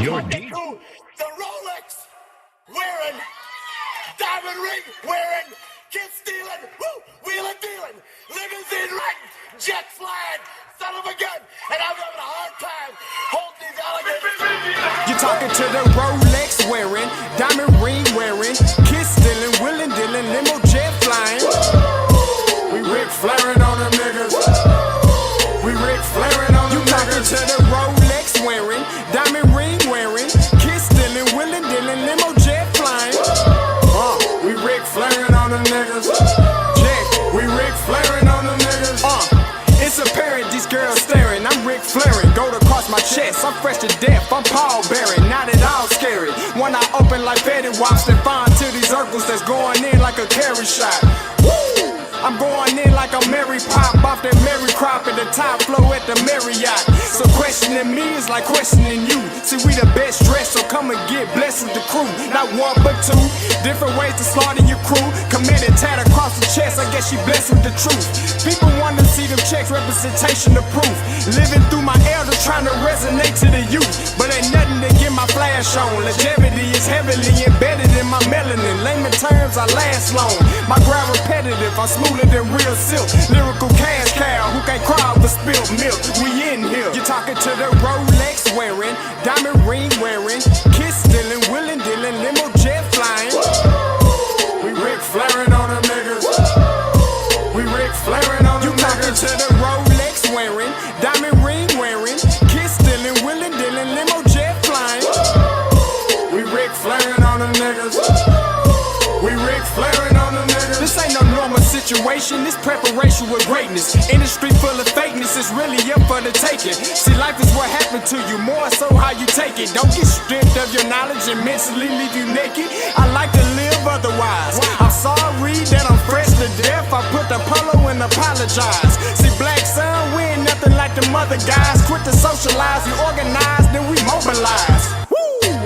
You're deep. The Rolex wearing, diamond ring wearing, kid stealing, wheeling dealing, limousine riding, jet flying, son of a gun, and I'm having a hard time holding these alligators. You're talking to the Rolex wearing, diamond ring wearing, kid stealing, wheeling dealing, limo jet flying. We Ric Flairin' on them niggas. We Ric Flairin' on them niggas. You talking to the Rolex wearing, diamond ring wearing, kid stealing, wheeling dealing, limo jet flying. We Ric Flairin' on them niggas. Yeah, we Ric Flairin' on them niggas. It's apparent these girls staring. I'm Ric Flairin', gold across my chest. I'm fresh to death, I'm Paul Bearing, not at all scary. One eye open like Betty Wops and fine to these Urkels that's going in like a carry shot. Woo! I'm going in like a Mary Pop off that Mary Crop at the top flow at the Marriott. So questioning me is like questioning you. See, we the best dressed, so come and get blessed with the crew. Not one but two, different ways to slaughter your crew. Committed tat across the chest, I guess she blessed with the truth. People want to see them checks, representation of proof. Living through my elders, trying to resonate to the youth. But ain't nothing to get my flash on. Longevity is heavily embedded in my melanin. Layman terms, I last long. My grind repetitive, I'm smoother than real silk. Lyrical cash cow who can't cry over spilled milk. We in here. You're talking to the Rolex wearing, diamond ring wearing, kiss stealing, wheeling dealing, limo jet flying. We Ric Flairin' on them niggas. We Ric Flairin' on them niggas. You talking to the Rolex wearing, diamond ring wearing, kiss stealing, wheeling dealing, limo jet flying. We Ric Flairin' on them niggas. We Ric Flairin' on them niggas. This ain't no normal situation, this preparation with greatness. Industry full of fakeness, it's really up for the taking. See, life is what happened to you, more so how you take it. Don't get stripped of your knowledge and mentally leave you naked. I like to live otherwise. I'm sorry that I'm fresh to death. I put the polo and apologize. See, black son, we ain't nothing like them other guys. Quit to socialize, we organize, then we mobilize.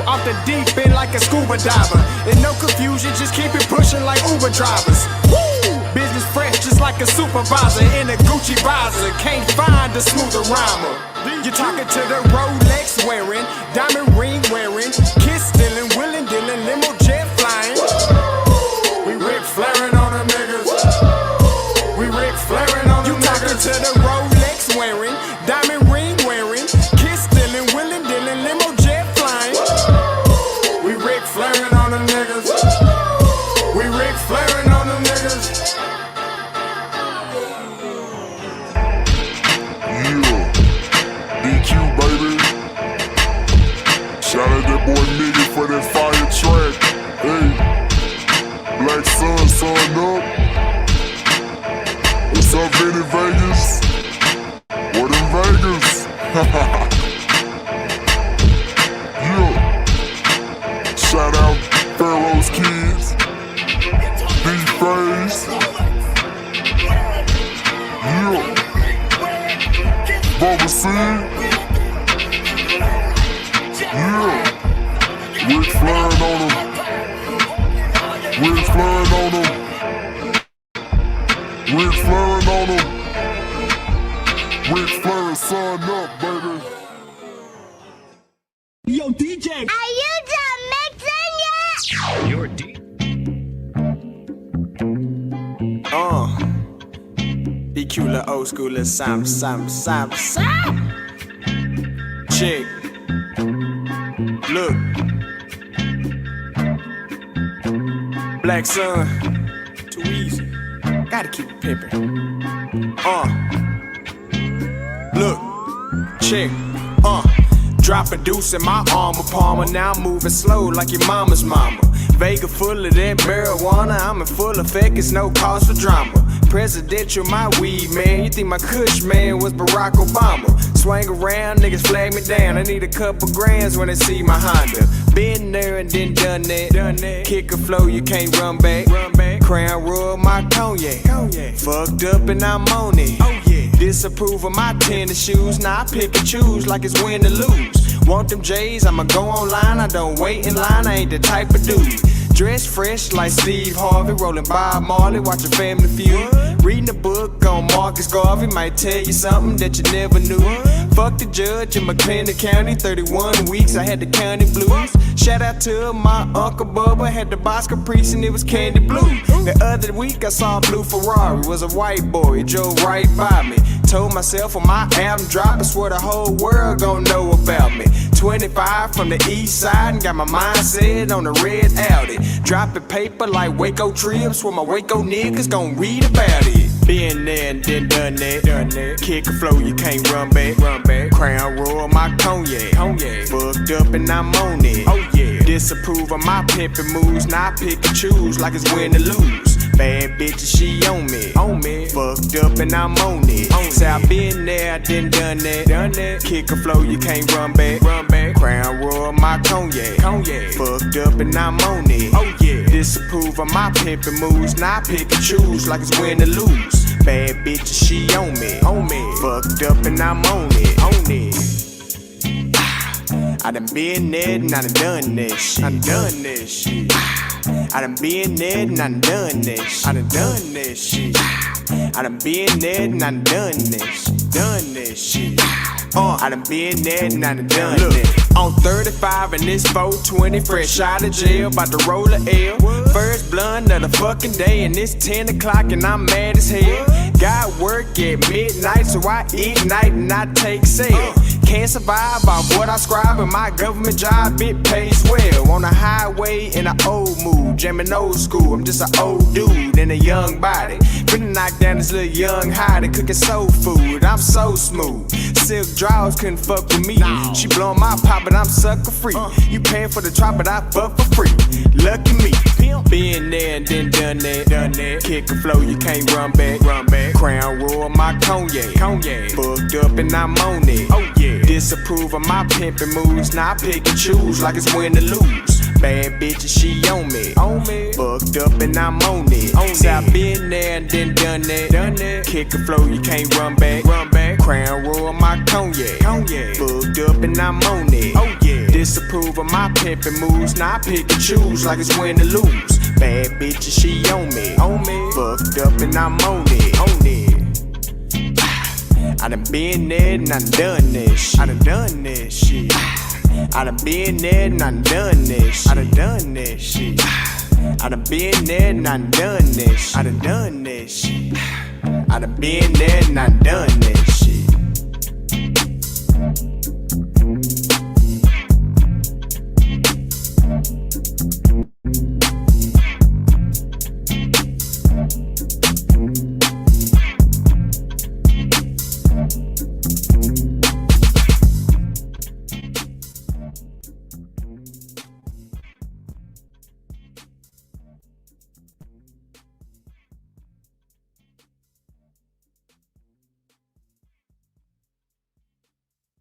Off the deep end like a scuba diver. And no confusion, just keep it pushing like Uber drivers. Woo! Business fresh just like a supervisor in a Gucci visor. Can't find a smoother rhymer. You're talking to the Rolex wearing, diamond ring wearing, kiss stealing, wheeling dealing, limo jet flying. We Ric Flairin' on them niggas. We Ric Flairin' on them niggas. You talking to the Rolex wearing, diamond ring wearing, kiss stealing, wheeling dealing, limo jet flying. We Ric Flairin' on them niggas. We Ric Flairin' on them niggas. Yeah, DQ baby. Shout out that boy nigga for that fire track. Hey, Black Sun, sun up. What's up, Vinny Vegas? What in Vegas? Yeah. Shout out Pharaoh's Kids, D-Phase, yeah, Bubba C, yeah, Ric Flairin' on them, Ric Flairin' on them, Ric Flairin' on them, Ric Flairin' son up, baby. Yo, DJ. Are you done mixing yet? You're deep. Be cute, little old school, little Sam. Chick. Look. Black Sun. Too easy. Gotta keep it pimpin'. Look. Chick. Drop a deuce in my armor palmer. Now I'm moving slow like your mama's mama. Vega full of that marijuana. I'm in full effect, it's no cause for drama. Presidential, my weed, man. You think my kush, man, was Barack Obama. Swing around, niggas flag me down. I need a couple grands when they see my Honda. Been there and then done that. Kick a flow, you can't run back. Crown Royal, my cognac. Fucked up and I'm on it. Disapprove of my tennis shoes. Now I pick and choose like it's win or lose. Want them J's, I'ma go online. I don't wait in line, I ain't the type of dude. Dressed fresh like Steve Harvey, rolling Bob Marley, watching Family Feud. Reading a book on Marcus Garvey, might tell you something that you never knew. Fuck the judge in McLennan County, 31 weeks, I had the county blues. Shout out to my Uncle Bubba, had the box Caprice and it was candy blue. The other week I saw a blue Ferrari, was a white boy, it drove right by me. Told myself when my album drop, I swear the whole world gon' know about me. 25 from the east side and got my mindset on the red Audi. Dropping paper like Waco trips where my Waco niggas gon' read about it. Been there and then done that. Kick a flow, you can't run back. Crown royal, my cognac. Fucked up and I'm on it. Oh yeah. Disapprove of my pimpin' moves, now I pick and choose like it's win or lose. Bad bitches, she on me. Fucked up and I'm on it. Say I been there, I done that. Kick a flow, you can't run back. Crown royal, my cognac. Fucked up and I'm on it. Oh yeah. Disapprove of my pimpin' moves, now I pick and choose like it's win or lose. Bad bitches, she on me. Fucked up and I'm on it. I done been there and I done this shit. I done been there and I done this. I done this shit. I done been there and I done this shit. I done been there and I done this. On 35 and this 420, fresh out of jail, about to roll a L. First blunt of the fucking day and it's 10 o'clock and I'm mad as hell. Got work at midnight, so I ignite and I take sail. Can't survive off what I scribe in my government job, it pays well. On the highway in an old mood, jamming old school. I'm just an old dude in a young body. Finna knock down this little young hottie, cooking soul food. I'm so smooth. Silk drawers couldn't fuck with me. She blowing my pop, but I'm sucker free. You paying for the drop, but I fuck for free. Lucky me. Been there and then done that. Kick a flow, you can't run back. Crown royal, my cognac. Fucked up and I'm on it. Oh yeah. Disapprove of my pimpin' moves, now I pick and choose like it's win or lose. Bad bitches, she on me. Fucked up and I'm on it. Say I been there and then done that. Kick a flow, you can't run back. Crown royal, my cognac. Fucked up and I'm on it. Oh yeah. Disapprove of my pimpin' moves, now I pick and choose like it's win or lose. Bad bitches, she on me. Fucked up and I'm on it. I done been there and I done this shit. I done been there and I done this shit. I done been there and I done this shit. I done been there and I done this shit.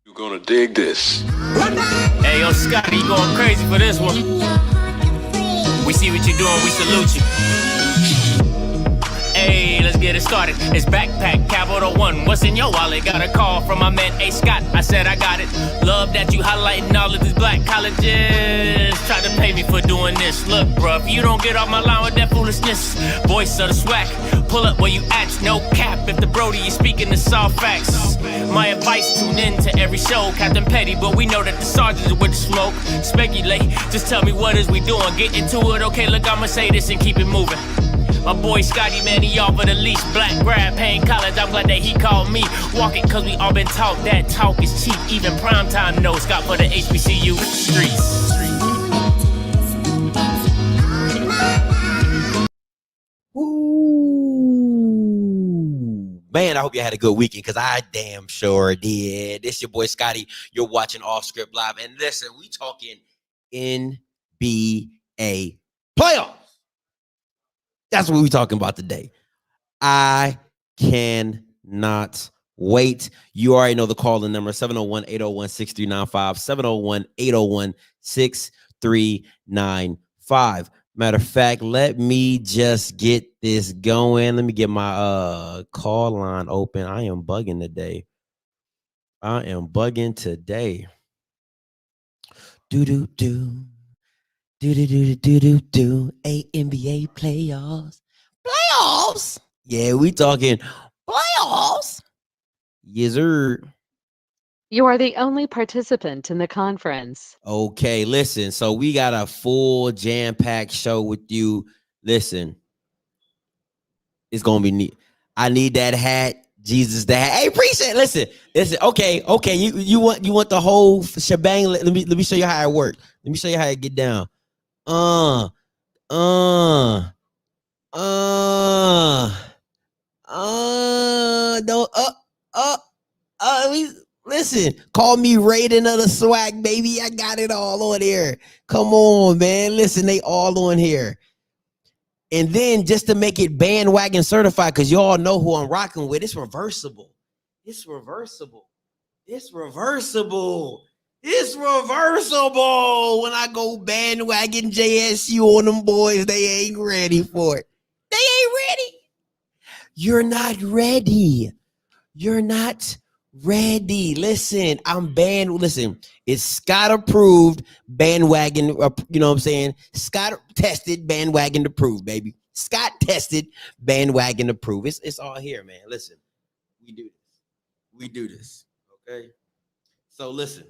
You gonna dig this. Hey, yo, Scotty, you going crazy for this one. We see what you're doing, we salute you. Hey, let's get it started. It's Backpack Capital One. What's in your wallet? Got a call from my man A. Scott. I said I got it. Love that you highlighting all of these black colleges. Try to pay me for doing this. Look, bruh, if you don't get off my line with that foolishness, voice of the swag, pull up where you at. No cap if the Brody is speaking the soft facts. My advice, tune in to every show. Captain Petty, but we know that the sergeants are with the smoke. Speculate, just tell me what is we doing. Get into it, okay, look, I'ma say this and keep it moving. My boy Scotty, man, he offered the least. Black grad, paying college, I'm glad that he called me. Walking, cause we all been taught that talk is cheap. Even primetime knows Scott for the HBCU streets. Ooh. Man, I hope you had a good weekend, because I damn sure did. This your boy Scotty. You're watching Off Script Live. And listen, we talking NBA playoffs. That's what we're talking about today. I cannot wait. You already know the call-in number, 701-801-6395, 701-801-6395. Matter of fact, let me just get this going. Let me get my call line open. I am bugging today. Do-do-do. A NBA playoffs. Playoffs? Yeah, we talking playoffs. Yes, sir. You are the only participant in the conference. Okay, listen. So we got a full jam-packed show with you. Listen, it's gonna be neat. I need that hat. Jesus, that hat. Hey, appreciate it. Listen. Okay. You want the whole shebang? Let me show you how it works. Let me show you how it get down. Uh, uh, uh, don't listen, call me Raiden of the Swag, baby. I got it all on here. Come on, man. Listen, they all on here. And then just to make it bandwagon certified, because you all know who I'm rocking with, it's reversible. It's reversible. It's reversible. It's reversible. When I go bandwagon JSU on them boys, they ain't ready for it. They ain't ready. You're not ready. You're not ready. Listen, I'm banned. Listen, it's Scott approved bandwagon. You know what I'm saying? Scott tested bandwagon approved, baby. Scott tested bandwagon approved. It's all here, man. Listen, we do this. We do this. Okay. So listen,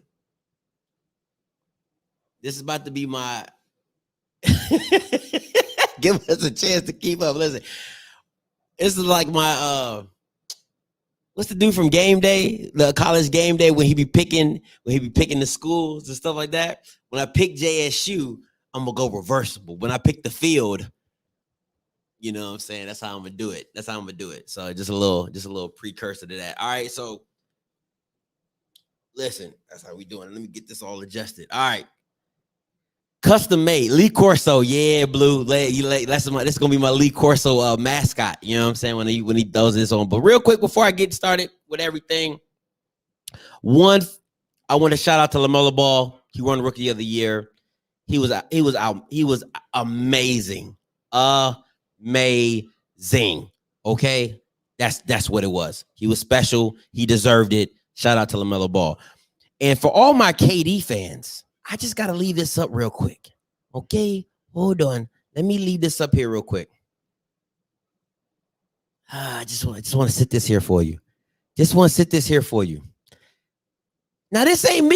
this is about to be my. Give us a chance to keep up. Listen, this is like my what's the dude from Game Day, the college Game Day, when he be picking the schools and stuff like that. When I pick JSU, I'm gonna go reversible. When I pick the field, you know what I'm saying? That's how I'm gonna do it. So just a little precursor to that. All right, so listen, that's how we doing it. Let me get this all adjusted. All right. Custom made Lee Corso, yeah, Blue. This is gonna be my Lee Corso mascot. You know what I'm saying when he throws this on. But real quick before I get started with everything, one, I want to shout out to LaMelo Ball. He won Rookie of the Year. He was amazing, amazing. Okay, that's what it was. He was special. He deserved it. Shout out to LaMelo Ball. And for all my KD fans, I just got to leave this up real quick. Okay, hold on. Let me leave this up here real quick. I just want to sit this here for you. Now, this ain't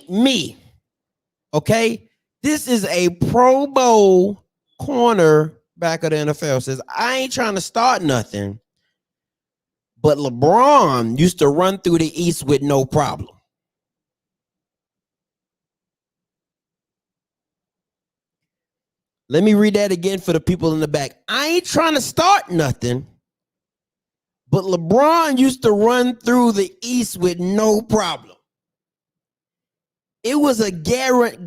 me. Okay? This is a Pro Bowl corner back of the NFL. Says, I ain't trying to start nothing, but LeBron used to run through the East with no problem. Let me read that again for the people in the back. I ain't trying to start nothing, but LeBron used to run through the East with no problem. It was a guarantee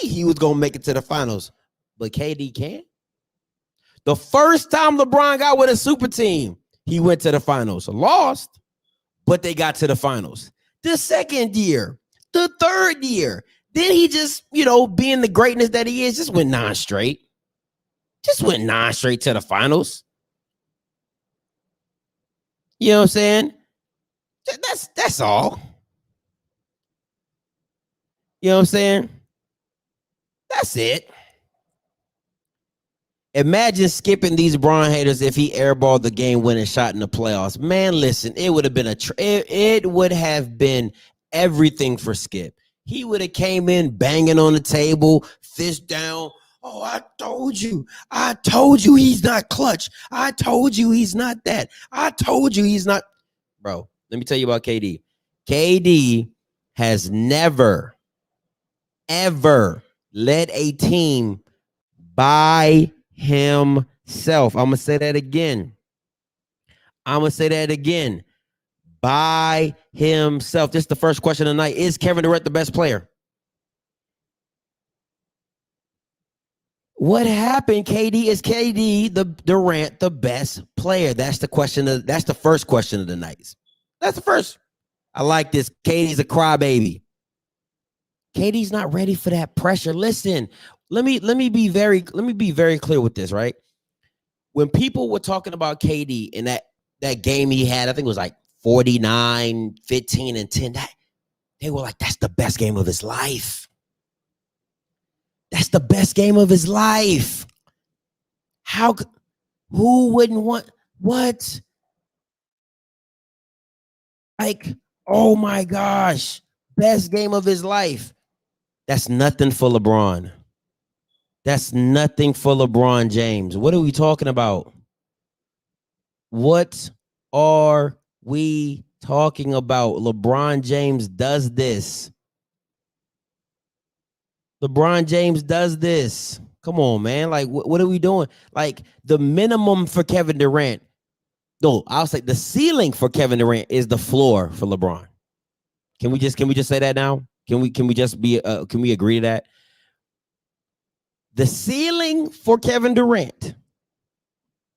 he was going to make it to the finals, but KD can't. The first time LeBron got with a super team, he went to the finals. Lost, but they got to the finals. The second year, the third year, then he just, being the greatness that he is, just went non-straight. Just went non-straight to the finals. You know what I'm saying? That's all. You know what I'm saying? That's it. Imagine skipping these Bron haters if he airballed the game-winning shot in the playoffs. Man, listen, it would have been it would have been everything for Skip. He would have came in banging on the table, fist down. Oh, I told you he's not clutch. I told you he's not that. I told you he's not. Bro, let me tell you about KD. KD has never, ever led a team by himself. I'm going to say that again. By himself. This is the first question of the night. Is Kevin Durant the best player? What happened, KD? Is KD Durant the best player? That's the question. That's the first question of the night. That's the first. I like this. KD's a crybaby. KD's not ready for that pressure. Listen, let me be very clear with this, right? When people were talking about KD in that game he had, I think it was like 49, 15, and 10. they were like, that's the best game of his life. That's the best game of his life. Who wouldn't want what? Like, oh my gosh, best game of his life. That's nothing for LeBron. That's nothing for LeBron James. What are we talking about? What are we talking about? LeBron James does this. LeBron James does this. Come on, man. Like, what are we doing? Like, the minimum for Kevin Durant. No, I'll say the ceiling for Kevin Durant is the floor for LeBron. Can we just say that now? Can we agree to that? The ceiling for Kevin Durant,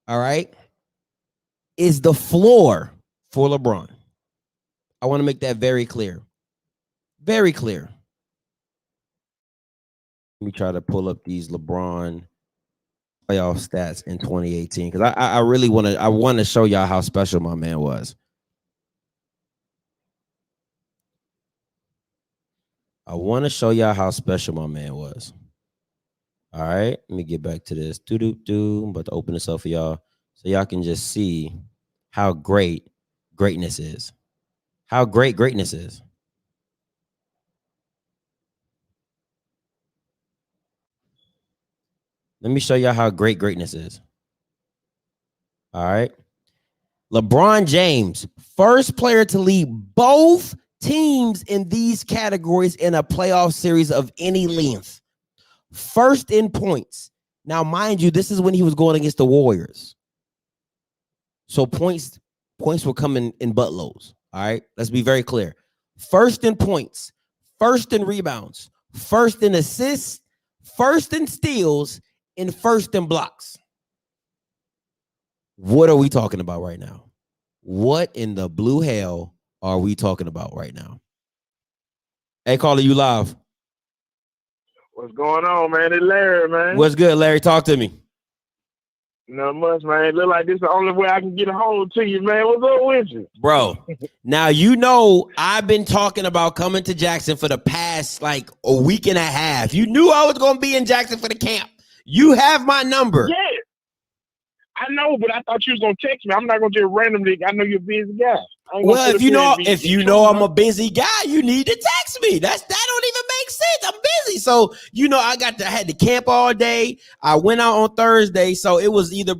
all right, is the floor for LeBron. I want to make that very clear. Very clear. Let me try to pull up these LeBron playoff stats in 2018 because I really want to show y'all how special my man was. I want to show y'all how special my man was. All right, let me get back to this. I'm about to open this up for y'all so y'all can just see how great greatness is. How great greatness is. Let me show y'all how great greatness is. All right. LeBron James, first player to lead both teams in these categories in a playoff series of any length. First in points. Now, mind you, this is when he was going against the Warriors. So points were coming in buttloads. All right. Let's be very clear. First in points, first in rebounds, first in assists, first in steals, and first in blocks. What are we talking about right now? What in the blue hell are we talking about right now? Hey, caller, you live. What's going on, man? It's Larry, man. What's good, Larry? Talk to me. Not much, man. Look like this is the only way I can get a hold to you, man. What's up with you? Bro, now you know I've been talking about coming to Jackson for the past like a week and a half. You knew I was going to be in Jackson for the camp. You have my number. Yeah. I know, but I thought you was going to text me. I'm not going to just randomly. I know you're a busy guy. Well, if you know I'm a busy guy, you need to text me. That don't even make sense. I'm busy. So, I had to camp all day. I went out on Thursday. So it was either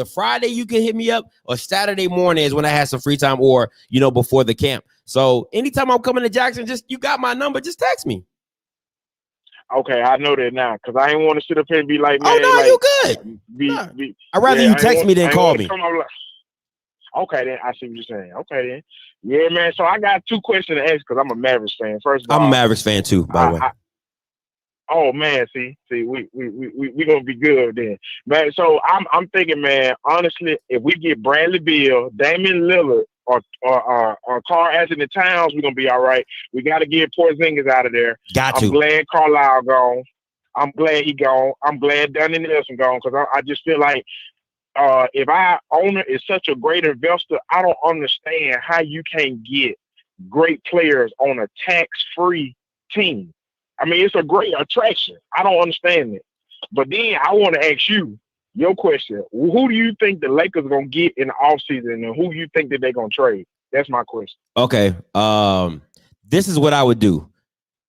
Friday you could hit me up or Saturday morning is when I had some free time or, before the camp. So anytime I'm coming to Jackson, you got my number, just text me. Okay, I know that now because I ain't want to sit up here and be like, man. Oh, no, like, you good. I'd rather you text me than call me. Okay, then I see what you're saying. Okay, then. Yeah, man. So I got two questions to ask because I'm a Mavericks fan. First of all, I'm a Mavericks fan too, by the way. Oh man, see, we gonna be good then, man. So I'm thinking, man. Honestly, if we get Bradley Beal, Damian Lillard, or Karl Anthony Towns, we're gonna be all right. We got to get Porzingis out of there. I'm glad Carlisle gone. I'm glad he gone. I'm glad Duncan Nelson gone because I just feel like if our owner is such a great investor, I don't understand how you can't get great players on a tax-free team. I mean, it's a great attraction. I don't understand it. But then I want to ask you your question. Who do you think the Lakers are going to get in the offseason and who do you think that they're going to trade? That's my question. Okay. This is what I would do.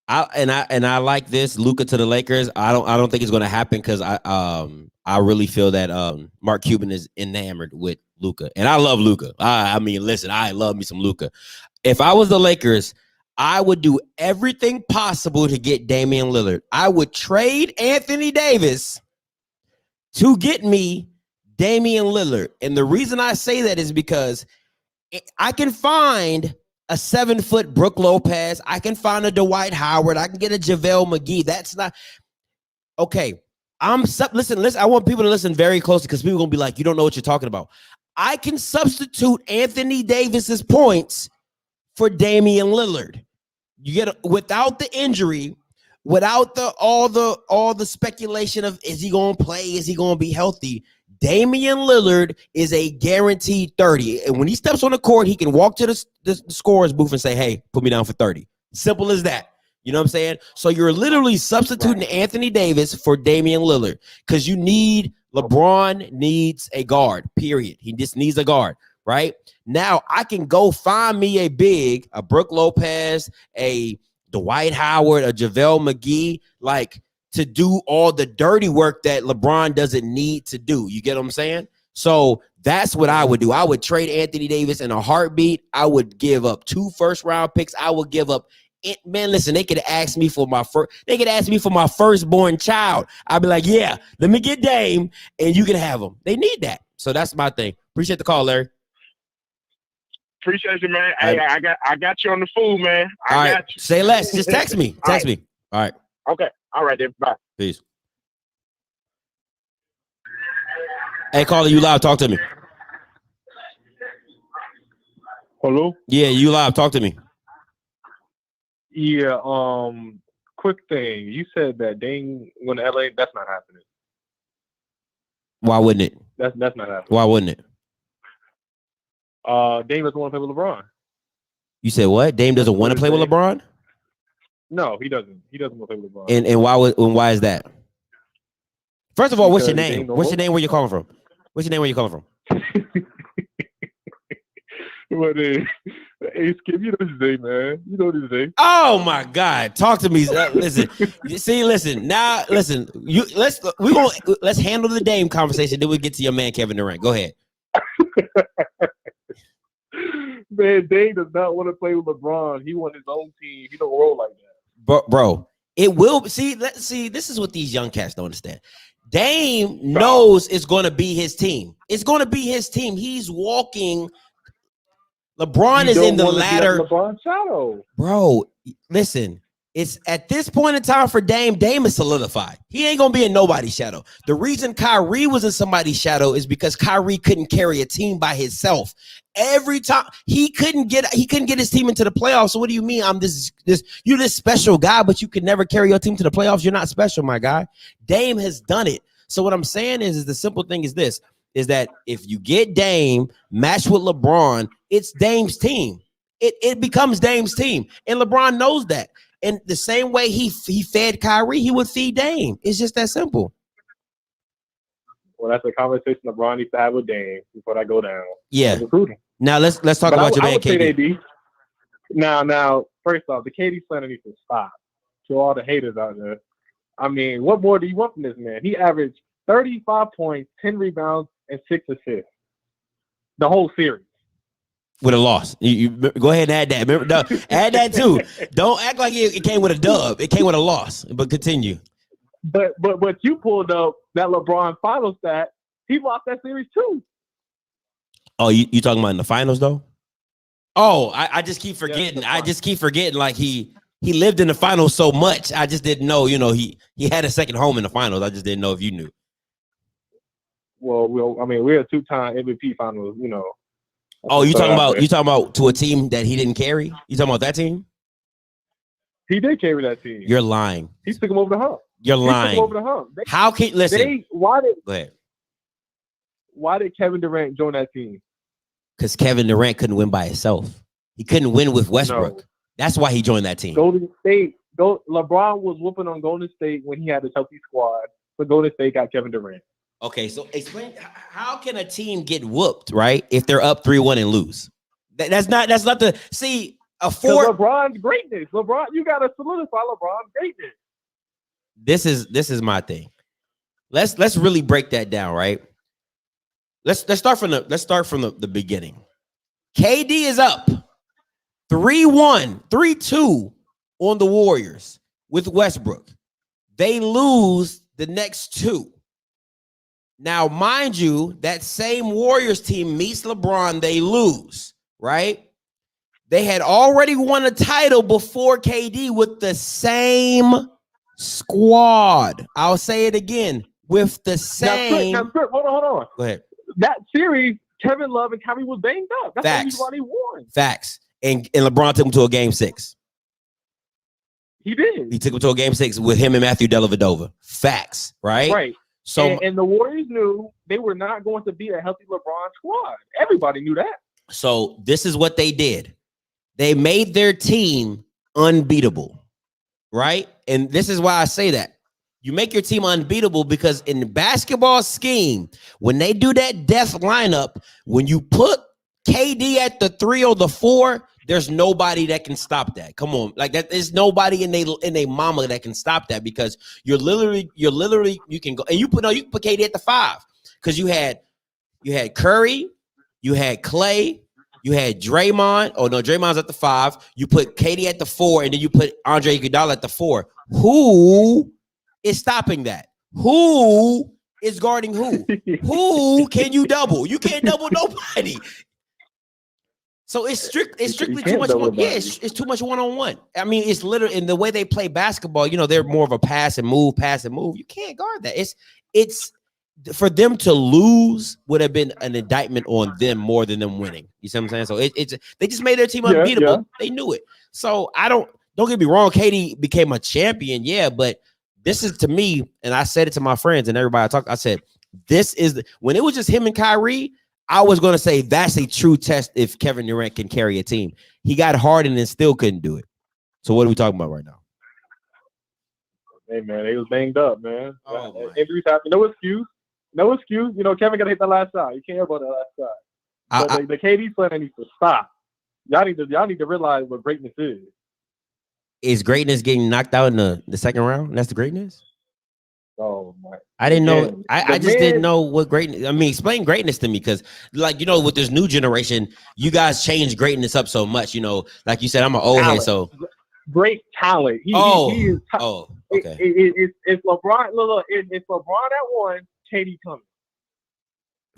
I like this Luka to the Lakers. I don't think it's going to happen because I really feel that Mark Cuban is enamored with Luka, and I love Luka. I mean, listen, I love me some Luka. If I was the Lakers, I would do everything possible to get Damian Lillard. I would trade Anthony Davis to get me Damian Lillard, and the reason I say that is because I can find a 7-foot Brook Lopez. I can find a Dwight Howard. I can get a JaVale McGee. That's not okay. Listen. I want people to listen very closely because people are gonna be like, you don't know what you're talking about. I can substitute Anthony Davis's points for Damian Lillard. You get without the injury, without all the speculation of is he gonna play? Is he gonna be healthy? Damian Lillard is a guaranteed 30. And when he steps on the court, he can walk to the scorer's booth and say, hey, put me down for 30. Simple as that. You know what I'm saying? So you're literally substituting Anthony Davis for Damian Lillard because LeBron needs a guard, period. He just needs a guard, right? Now I can go find me a big, a Brook Lopez, a Dwight Howard, a JaVale McGee, like to do all the dirty work that LeBron doesn't need to do. You get what I'm saying? So that's what I would do. I would trade Anthony Davis in a heartbeat. I would give up 2 first-round picks. I would give up it. Man, listen, they could ask me for my firstborn child. I'd be like, yeah, let me get Dame and you can have him. They need that. So that's my thing. Appreciate the call, Larry. Appreciate you, man. Hey, I got you on the food, man. I got you. Say less. Just text me. Text me. All right. Okay. All right, then. Bye. Peace. Hey, caller, you live. Talk to me. Hello? Yeah, you live. Talk to me. Yeah, quick thing. You said that Dame went to LA. That's not happening. Why wouldn't it? That's not happening. Why wouldn't it? Dame doesn't want to play with LeBron. You said what? Dame doesn't want to play with LeBron? No, he doesn't. He doesn't want to play with LeBron. And why is that? First of all, what's your name? What's your name? Where you calling from? What's your name? Where you calling from? But hey, Skip, you know what to say, man. You know what to say. Oh my God! Talk to me. Listen. See, listen. Now, listen. Let's handle the Dame conversation. Then we get to your man Kevin Durant. Go ahead. Man, Dame does not want to play with LeBron. He wants his own team. He don't roll like that. Bro, it will see. This is what these young cats don't understand. Dame knows it's going to be his team. It's going to be his team. He's walking. LeBron is in the ladder. LeBron shadow. Bro, listen. It's at this point in time for Dame. Dame is solidified. He ain't gonna be in nobody's shadow. The reason Kyrie was in somebody's shadow is because Kyrie couldn't carry a team by himself. Every time he couldn't get his team into the playoffs. So what do you mean? You're this special guy, but you could never carry your team to the playoffs. You're not special, my guy. Dame has done it. So what I'm saying is the simple thing is this: is that if you get Dame matched with LeBron, it's Dame's team. It becomes Dame's team, and LeBron knows that. And the same way he fed Kyrie, he would feed Dame. It's just that simple. Well, that's a conversation LeBron needs to have with Dame before that go down. Yeah. Now let's talk about your man KD. Now, first off, the KD slander needs to stop. To all the haters out there, I mean, what more do you want from this man? He averaged 35 points, 10 rebounds, and 6 assists the whole series. With a loss. You go ahead and add that. Remember, no, add that too. Don't act like it came with a dub. It came with a loss. But continue. But you pulled up that LeBron final stat. He lost that series too. Oh, you talking about in the finals though? Oh, I just keep forgetting. I just keep forgetting. Like he lived in the finals so much. I just didn't know. You know, he had a second home in the finals. I just didn't know if you knew. Well, I mean, we're a 2-time MVP finals. You know. Oh, you talking about to a team that he didn't carry? You talking about that team? He did carry that team. You're lying. He took him over the hump. You're lying. He took him over the hump. How can listen? Go ahead. Why did Kevin Durant join that team? Because Kevin Durant couldn't win by himself. He couldn't win with Westbrook. No. That's why he joined that team. Golden State. LeBron was whooping on Golden State when he had a healthy squad, but Golden State got Kevin Durant. Okay, so explain how can a team get whooped, right? If they're up 3-1 and lose, that's not the see a 4. LeBron's greatness. LeBron, you gotta solidify LeBron's greatness. This is my thing. Let's really break that down, right? Let's start from the beginning. KD is up 3-1, 3-2 on the Warriors with Westbrook. They lose the next 2. Now, mind you, that same Warriors team meets LeBron, they lose, right? They had already won a title before KD with the same squad. I'll say it again, with the same. Now, hold on. Go ahead. That series, Kevin Love and Kyrie was banged up. That's Facts. why he won. Facts. And LeBron took him to a game 6. He did. He took him to a game 6 with him and Matthew Dellavedova. Facts, right? Right. So and the Warriors knew they were not going to beat a healthy LeBron squad. Everybody knew that. So this is what they did. They made their team unbeatable, right? And this is why I say that. You make your team unbeatable because in the basketball scheme, when they do that death lineup, when you put KD at the 3 or the 4, there's nobody that can stop that. Come on, like that. There's nobody in they mama that can stop that because you're literally you can go and you can put KD at the 5 because you had Curry, you had Clay, you had Draymond. Oh no, Draymond's at the 5. You put KD at the 4, and then you put Andre Iguodala at the 4. Who is stopping that? Who is guarding who? Who can you double? You can't double nobody. So it's strictly too much. Yeah, it's too much one-on-one. I mean, it's literally in the way they play basketball. You know, they're more of a pass and move. You can't guard that. It's for them to lose would have been an indictment on them more than them winning. You see what I'm saying? So they just made their team unbeatable. Yeah. They knew it. So don't get me wrong. KD became a champion. Yeah, but this is to me, and I said it to my friends and everybody I talked. I said, this is when it was just him and Kyrie. I was going to say that's a true test if Kevin Durant can carry a team. He got Harden and still couldn't do it. So what are we talking about right now? Hey, man, they was banged up, man. Injuries happen. No excuse. You know, Kevin got to hit the last shot. You can't hear about that last shot. But the KD plan needs to stop. Y'all need to realize what greatness is. Is greatness getting knocked out in the second round? That's the greatness? Oh my! I didn't know. I just didn't know what greatness. I mean, explain greatness to me, because, like, you know, with this new generation, you guys change greatness up so much. You know, like you said, I'm an old head, so great talent. He is. Okay. It's LeBron. Look, it's LeBron at 1. KD coming.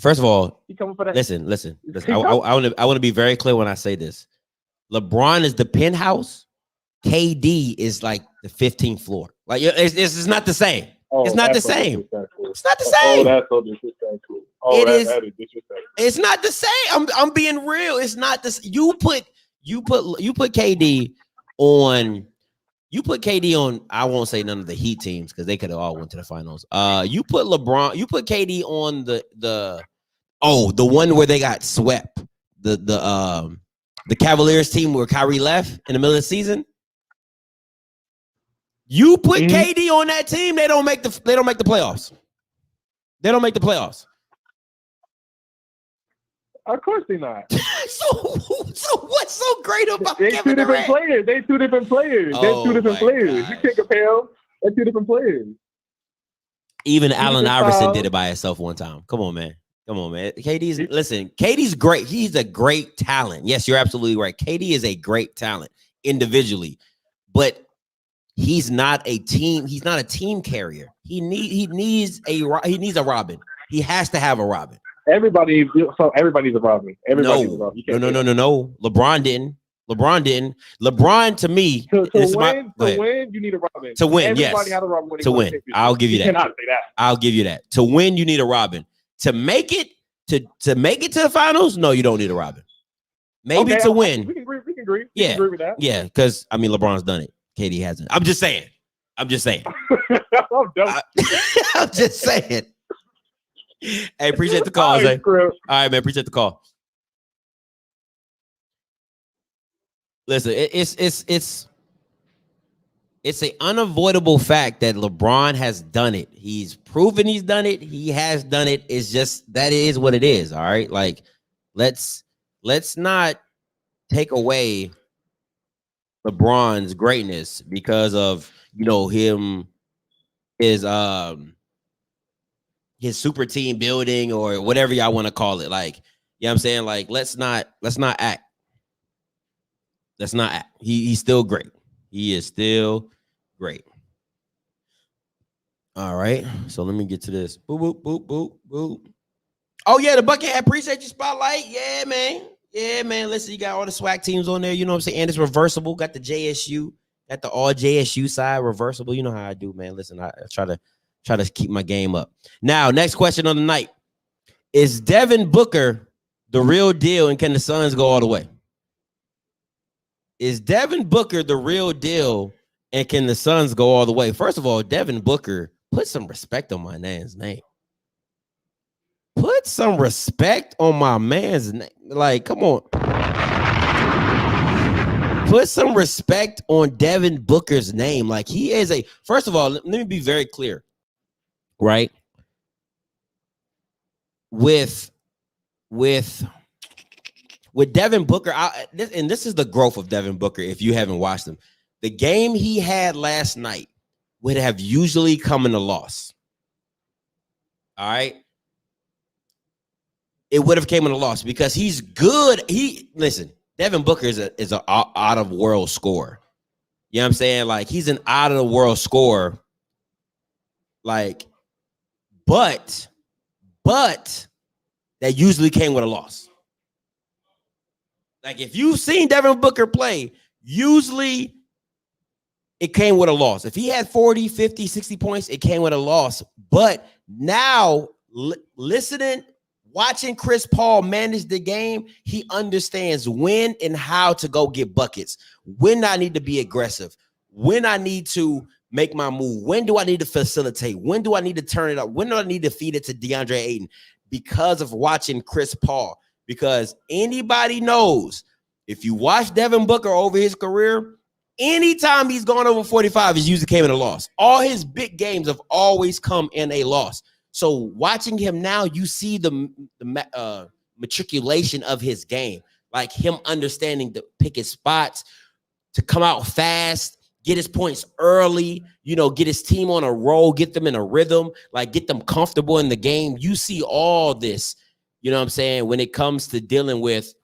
First of all, he coming for that. Listen. I want to be very clear when I say this. LeBron is the penthouse. KD is like the 15th floor. Like it's not the same. It's not the same. It's not the same. Oh, that's so disrespectful. That is disrespectful. It's not the same. I'm being real. It's not this. You put KD on. You put KD on. I won't say none of the Heat teams because they could have all went to the finals. You put LeBron. You put KD on the one where they got swept. The Cavaliers team where Kyrie left in the middle of the season. You put KD on that team, they don't make the playoffs. They don't make the playoffs. Of course they're not. So what's so great about Kevin Durant? They two different players. Oh, They're two different players. God. You can't compare them. They're two different players. Even Allen Iverson did it by himself one time. Come on, man. KD's great. He's a great talent. Yes, you're absolutely right. KD is a great talent individually, but he's not a team. He's not a team carrier. He needs a Robin. He has to have a Robin. Everybody's a Robin. Everybody's a Robin. No. LeBron didn't. LeBron to me to win, you need a Robin. To win, everybody yes. had a Robin To win, I'll give you that. Cannot say that. I'll give you that. To win, you need a Robin. To make it to the finals, no, you don't need a Robin. Maybe to win. We can agree. Yeah, agree with that. Yeah, because I mean, LeBron's done it. KD hasn't. I'm just saying. I'm just saying. Hey, appreciate the call, Zay. All right, man. Appreciate the call. Listen, it's an unavoidable fact that LeBron has done it. He's proven he's done it. He has done it. It's just that is what it is. All right, like let's not take away LeBron's greatness because of, you know, his super team building or whatever y'all want to call it. Like, you know what I'm saying? Like, let's not act. Let's not act. He's still great. He is still great. All right. So let me get to this. Boop, boop, boop, boop, boop. Oh, yeah, the Bucket. I appreciate you, Spotlight. Yeah, man. Yeah, man. Listen, you got all the swag teams on there. You know what I'm saying? And it's reversible. Got the JSU. Got the all JSU side reversible. You know how I do, man. Listen, I try to keep my game up. Now, next question of the night. Is Devin Booker the real deal, and can the Suns go all the way? Is Devin Booker the real deal, and can the Suns go all the way? First of all, Devin Booker, put some respect on my man's name. Put some respect on my man's name. Like, come on. put some respect on Devin Booker's name. Like, he is a, first of all, let me be very clear, right? With Devin Booker, and this is the growth of Devin Booker. If you haven't watched him, the game he had last night would have usually come in a loss. All right, it would have came in a loss because he's good. Listen, Devin Booker is an out of world scorer. You know what I'm saying? Like, he's an out of the world scorer. Like, but that usually came with a loss. Like, if you've seen Devin Booker play, usually it came with a loss. If he had 40, 50, 60 points, it came with a loss. But now, listening, watching Chris Paul manage the game, he understands when and how to go get buckets, when I need to be aggressive, when I need to make my move, when do I need to facilitate, when do I need to turn it up, when do I need to feed it to DeAndre Ayton, because of watching Chris Paul. Because anybody knows, if you watch Devin Booker over his career, anytime he's gone over 45, he's usually came in a loss. All his big games have always come in a loss. So watching him now, you see the matriculation of his game, like him understanding to pick his spots, to come out fast, get his points early, get his team on a roll, get them in a rhythm, like get them comfortable in the game. You see all this, you know what I'm saying, when it comes to dealing with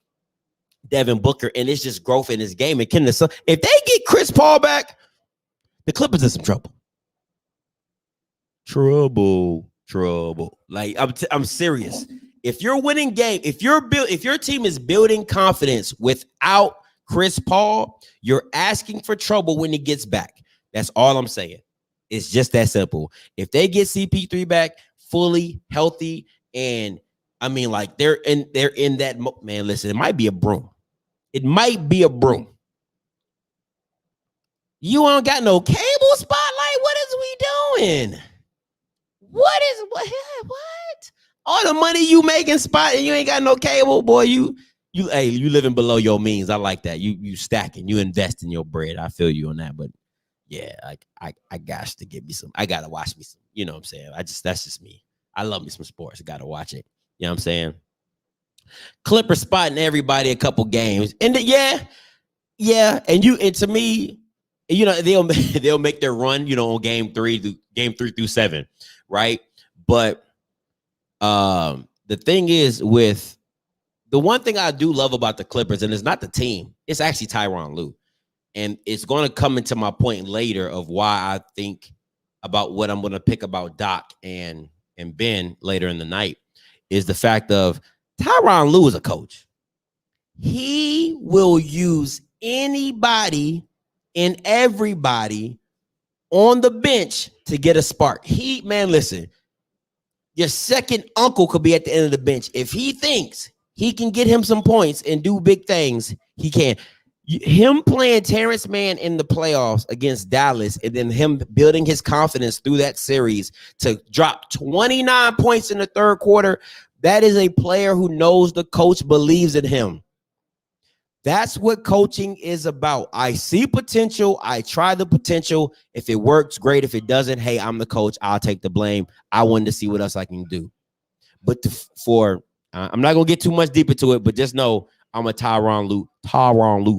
Devin Booker, and it's just growth in his game. And if they get Chris Paul back, the Clippers in some trouble. Trouble. Like, I'm serious. If you're winning game, if your team is building confidence without Chris Paul, you're asking for trouble when he gets back. That's all I'm saying. It's just that simple. If they get CP3 back fully healthy, and I mean, like, they're in that man. Listen, it might be a broom. You don't got no cable spotlight. What is we doing? What? All the money you making spot and you ain't got no cable, boy. You living below your means. I like that. You stacking, you invest in your bread. I feel you on that. But yeah, I got to give me some. I gotta watch me some. You know what I'm saying? That's just me. I love me some sports. I gotta watch it. You know what I'm saying? Clipper spotting everybody a couple games, and and to me, they'll make their run, on game 3 through 7, right? But the thing is, with the one thing I do love about the Clippers, and it's not the team, it's actually Tyronn Lue, and it's going to come into my point later of why I think about what I'm going to pick about Doc and Ben later in the night, is the fact of Tyronn Lue is a coach. He will use anybody and everybody on the bench to get a spark. Listen, your second uncle could be at the end of the bench. If he thinks he can get him some points and do big things, he can. Him playing Terrence Mann in the playoffs against Dallas, and then him building his confidence through that series to drop 29 points in the third quarter, that is a player who knows the coach believes in him. That's what coaching is about. I see potential. I try the potential. If it works, great. If it doesn't, hey, I'm the coach. I'll take the blame. I wanted to see what else I can do. But I'm not going to get too much deep into it, but just know I'm a Tyronn Lue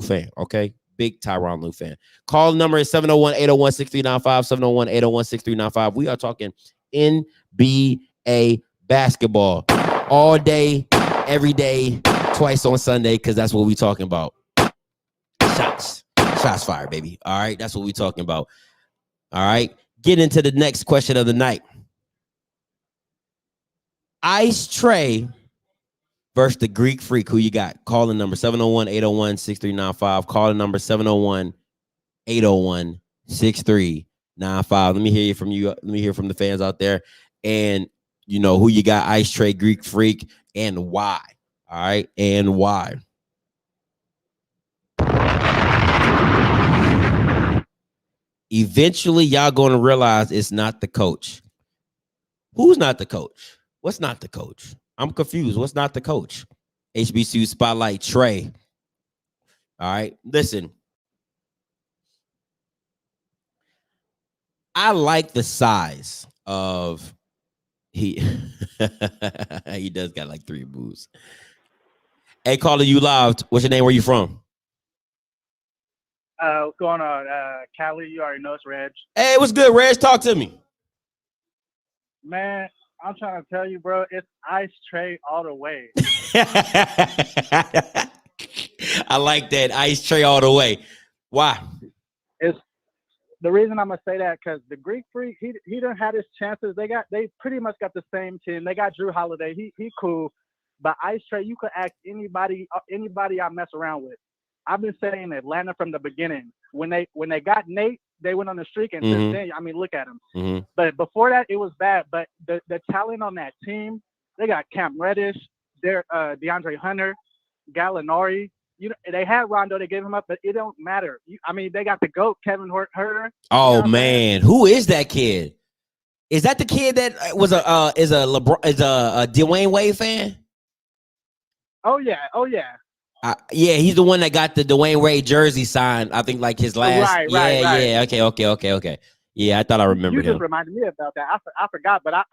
fan, okay? Big Tyronn Lue fan. Call number is 701-801-6395, 701-801-6395. We are talking NBA basketball all day, every day, twice on Sunday, because that's what we're talking about. Shots fired, baby. All right, that's what we're talking about. All right, get into the next question of the night. Ice Tray versus the Greek Freak. Who you got? Call the number 701-801-6395. Call the number 701-801-6395. Let me hear from you. Let me hear from the fans out there. And who you got? Ice Tray, Greek Freak, and why? All right, and why? Eventually, y'all gonna realize it's not the coach. Who's not the coach? What's not the coach? I'm confused. What's not the coach? HBCU Spotlight Trey. All right, listen. I like the size of he. He does got like 3 moves. Hey, caller, you live. What's your name? Where you from? What's going on? Cali, you already know it's Reg. Hey, what's good, Reg? Talk to me. Man, I'm trying to tell you, bro, it's Ice Tray all the way. I like that. Ice Tray all the way. Why? It's the reason I'm gonna say that because the Greek Freak, he done had his chances. They pretty much got the same team. They got Drew Holiday. He cool, but Ice Tray, you could ask anybody I mess around with. I've been saying Atlanta from the beginning. When they got Nate, they went on the streak, and since then, I mean, look at them. But before that, it was bad. But the talent on that team, they got Cam Reddish, DeAndre Hunter, Gallinari. You know, they had Rondo, they gave him up, but it don't matter. I mean, they got the GOAT, Kevin Huerter. Oh, man. Who is that kid? Is that the kid that was is a Dwayne Wade fan? Oh yeah. Yeah, he's the one that got the Dwayne Wade jersey signed. I think like his last. Right. Yeah. Okay. Yeah, I thought I remembered him. You just reminded me about that. I forgot, but I'm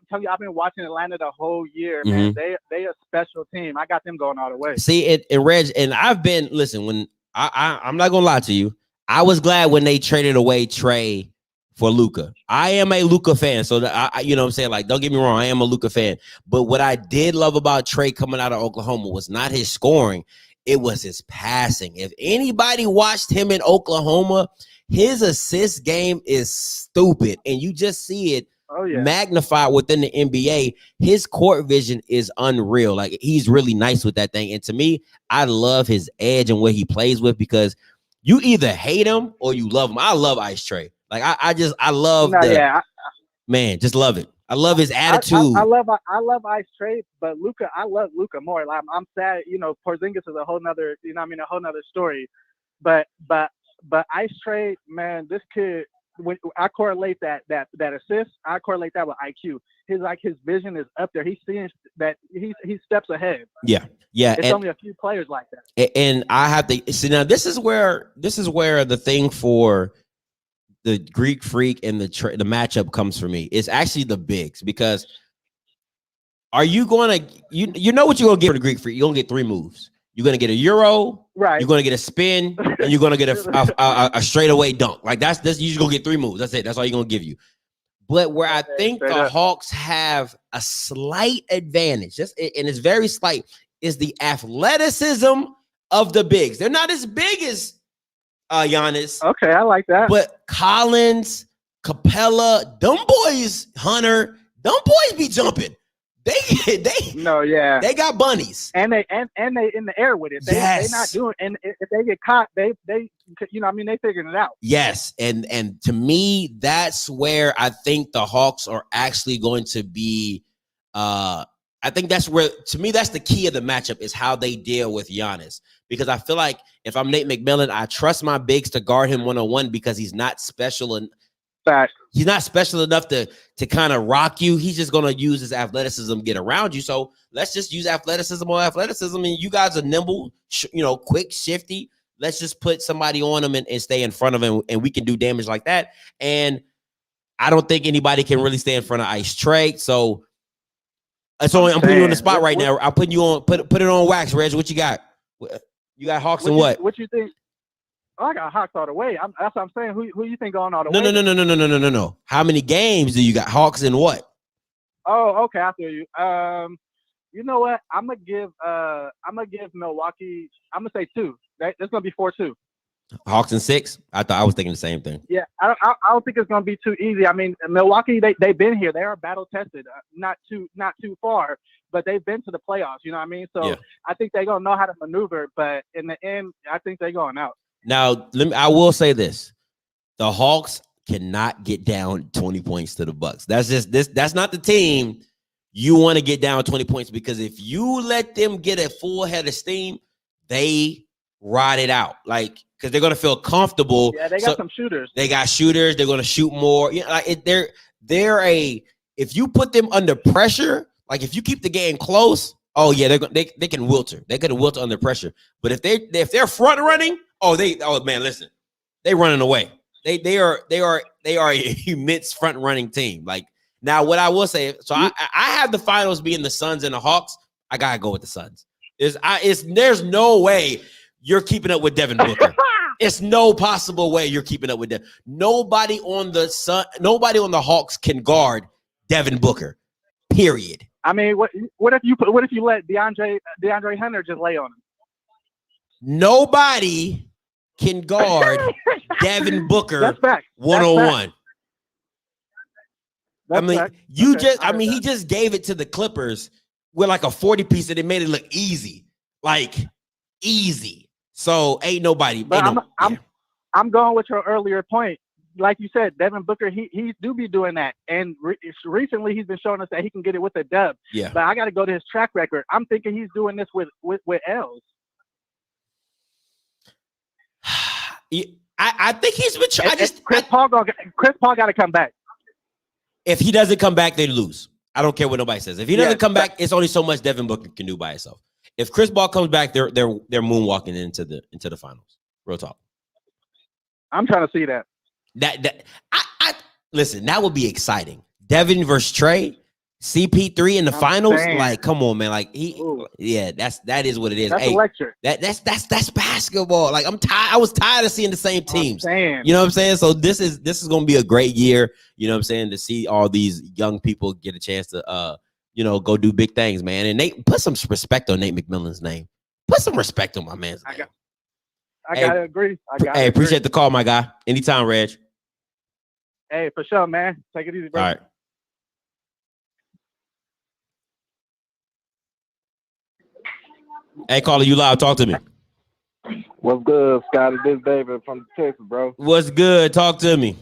telling you, I've been watching Atlanta the whole year, man. They a special team. I got them going all the way. See, and Reg, and I've been when I'm not gonna lie to you. I was glad when they traded away Trey for Luka. I am a Luka fan, so that you know what I'm saying, like, don't get me wrong, I am a Luka fan. But what I did love about Trey coming out of Oklahoma was not his scoring, it was his passing. If anybody watched him in Oklahoma, his assist game is stupid, and you just see it magnified within the NBA. His court vision is unreal. Like, he's really nice with that thing. And to me, I love his edge and what he plays with, because you either hate him or you love him. I love Ice Trey. Like, I love man, just love it. I love his attitude. I love Ice Trey, but Luka, I love Luka more. Like, I'm sad, you know, Porzingis is a whole nother, you know what I mean, a whole nother story. But Ice Trey, man, this kid, when I correlate that assist, I correlate that with IQ. His vision is up there. He's seeing that he steps ahead. Yeah. It's only a few players like that. And I have to see, now this is where the thing for the Greek Freak and the matchup comes for me. It's actually the bigs, because are you going to you know what you're gonna get for the Greek Freak? You're gonna get 3 moves. You're gonna get a euro, right? You're gonna get a spin, and you're gonna get a straightaway dunk. Like, that's you just gonna get 3 moves. That's it. That's all you're gonna give you. But where I think the Hawks have a slight advantage, and it's very slight, is the athleticism of the bigs. They're not as big as Giannis. Okay, I like that. But Collins, Capella, them boys, Hunter, them boys be jumping. They got bunnies, and they in the air with it. They not doing, and if they get caught, they you know what I mean, they figuring it out. Yes, and to me, that's where I think the Hawks are actually going to be. I think that's where, to me, that's the key of the matchup, is how they deal with Giannis. Because I feel like if I'm Nate McMillan, I trust my bigs to guard him one-on-one, because he's not special and he's not special enough to kind of rock you. He's just going to use his athleticism, get around you. So let's just use athleticism on athleticism. And you guys are nimble, quick, shifty. Let's just put somebody on him and stay in front of him, and we can do damage like that. And I don't think anybody can really stay in front of Ice Trey. So I'm putting you on the spot right now. I'm putting you on, put it on wax, Reg. What you got? You got Hawks and what? What you think? Oh, I got Hawks all the way. That's what I'm saying. Who you think going all the way? No. How many games do you got? Hawks and what? Oh, okay. I feel you. You know what? I'm gonna give Milwaukee. I'm gonna say 2. It's gonna be 4-2. Hawks and 6. I was thinking the same thing. Yeah, I don't think it's gonna be too easy. I mean, Milwaukee, they've been here. They are battle tested. Not too far, but they've been to the playoffs. You know what I mean? So I think they're gonna know how to maneuver. But in the end, I think they're going out. Now, I will say this: the Hawks cannot get down 20 points to the Bucks. That's just this. That's not the team you want to get down 20 points, because if you let them get a full head of steam, they ride it out. Like, because they're gonna feel comfortable. Yeah, they got some shooters. They got shooters. They're gonna shoot more. You know, like if you put them under pressure, like if you keep the game close, oh yeah, they can wilter. They could wilter under pressure. But if they're front running, listen, they running away. They are a immense front running team. Like now, what I will say, so I have the finals being the Suns and the Hawks. I gotta go with the Suns. There's no way you're keeping up with Devin Booker. It's no possible way you're keeping up with them. Nobody on the Hawks can guard Devin Booker. Period. I mean, what if you let DeAndre Hunter just lay on him? Nobody can guard Devin Booker one-on-one. I mean, he just gave it to the Clippers with like a 40 piece and they made it look easy. Like easy. So ain't nobody. But I'm going with your earlier point. Like you said, Devin Booker, he do be doing that. And recently he's been showing us that he can get it with a dub. Yeah. But I got to go to his track record. I'm thinking he's doing this with L's. I think he's been trying. Chris Paul got to come back. If he doesn't come back, they lose. I don't care what nobody says. If he doesn't come back, it's only so much Devin Booker can do by himself. If Chris Paul comes back, they're moonwalking into the finals. Real talk. I'm trying to see that. I listen. That would be exciting. Devin versus Trey, CP3 in the finals. Saying. Like, come on, man. Like that is what it is. That's electric. That's basketball. Like I was tired of seeing the same teams. You know what I'm saying? So this is going to be a great year. You know what I'm saying? To see all these young people get a chance to go do big things, man. And Nate, put some respect on Nate McMillan's name. Put some respect on my man's name. I gotta agree. Appreciate the call, my guy. Anytime, Reg. Hey, for sure, man. Take it easy, bro. All right. Hey, caller, you live. Talk to me. What's good, Scotty? This is David from Texas, bro. What's good? Talk to me.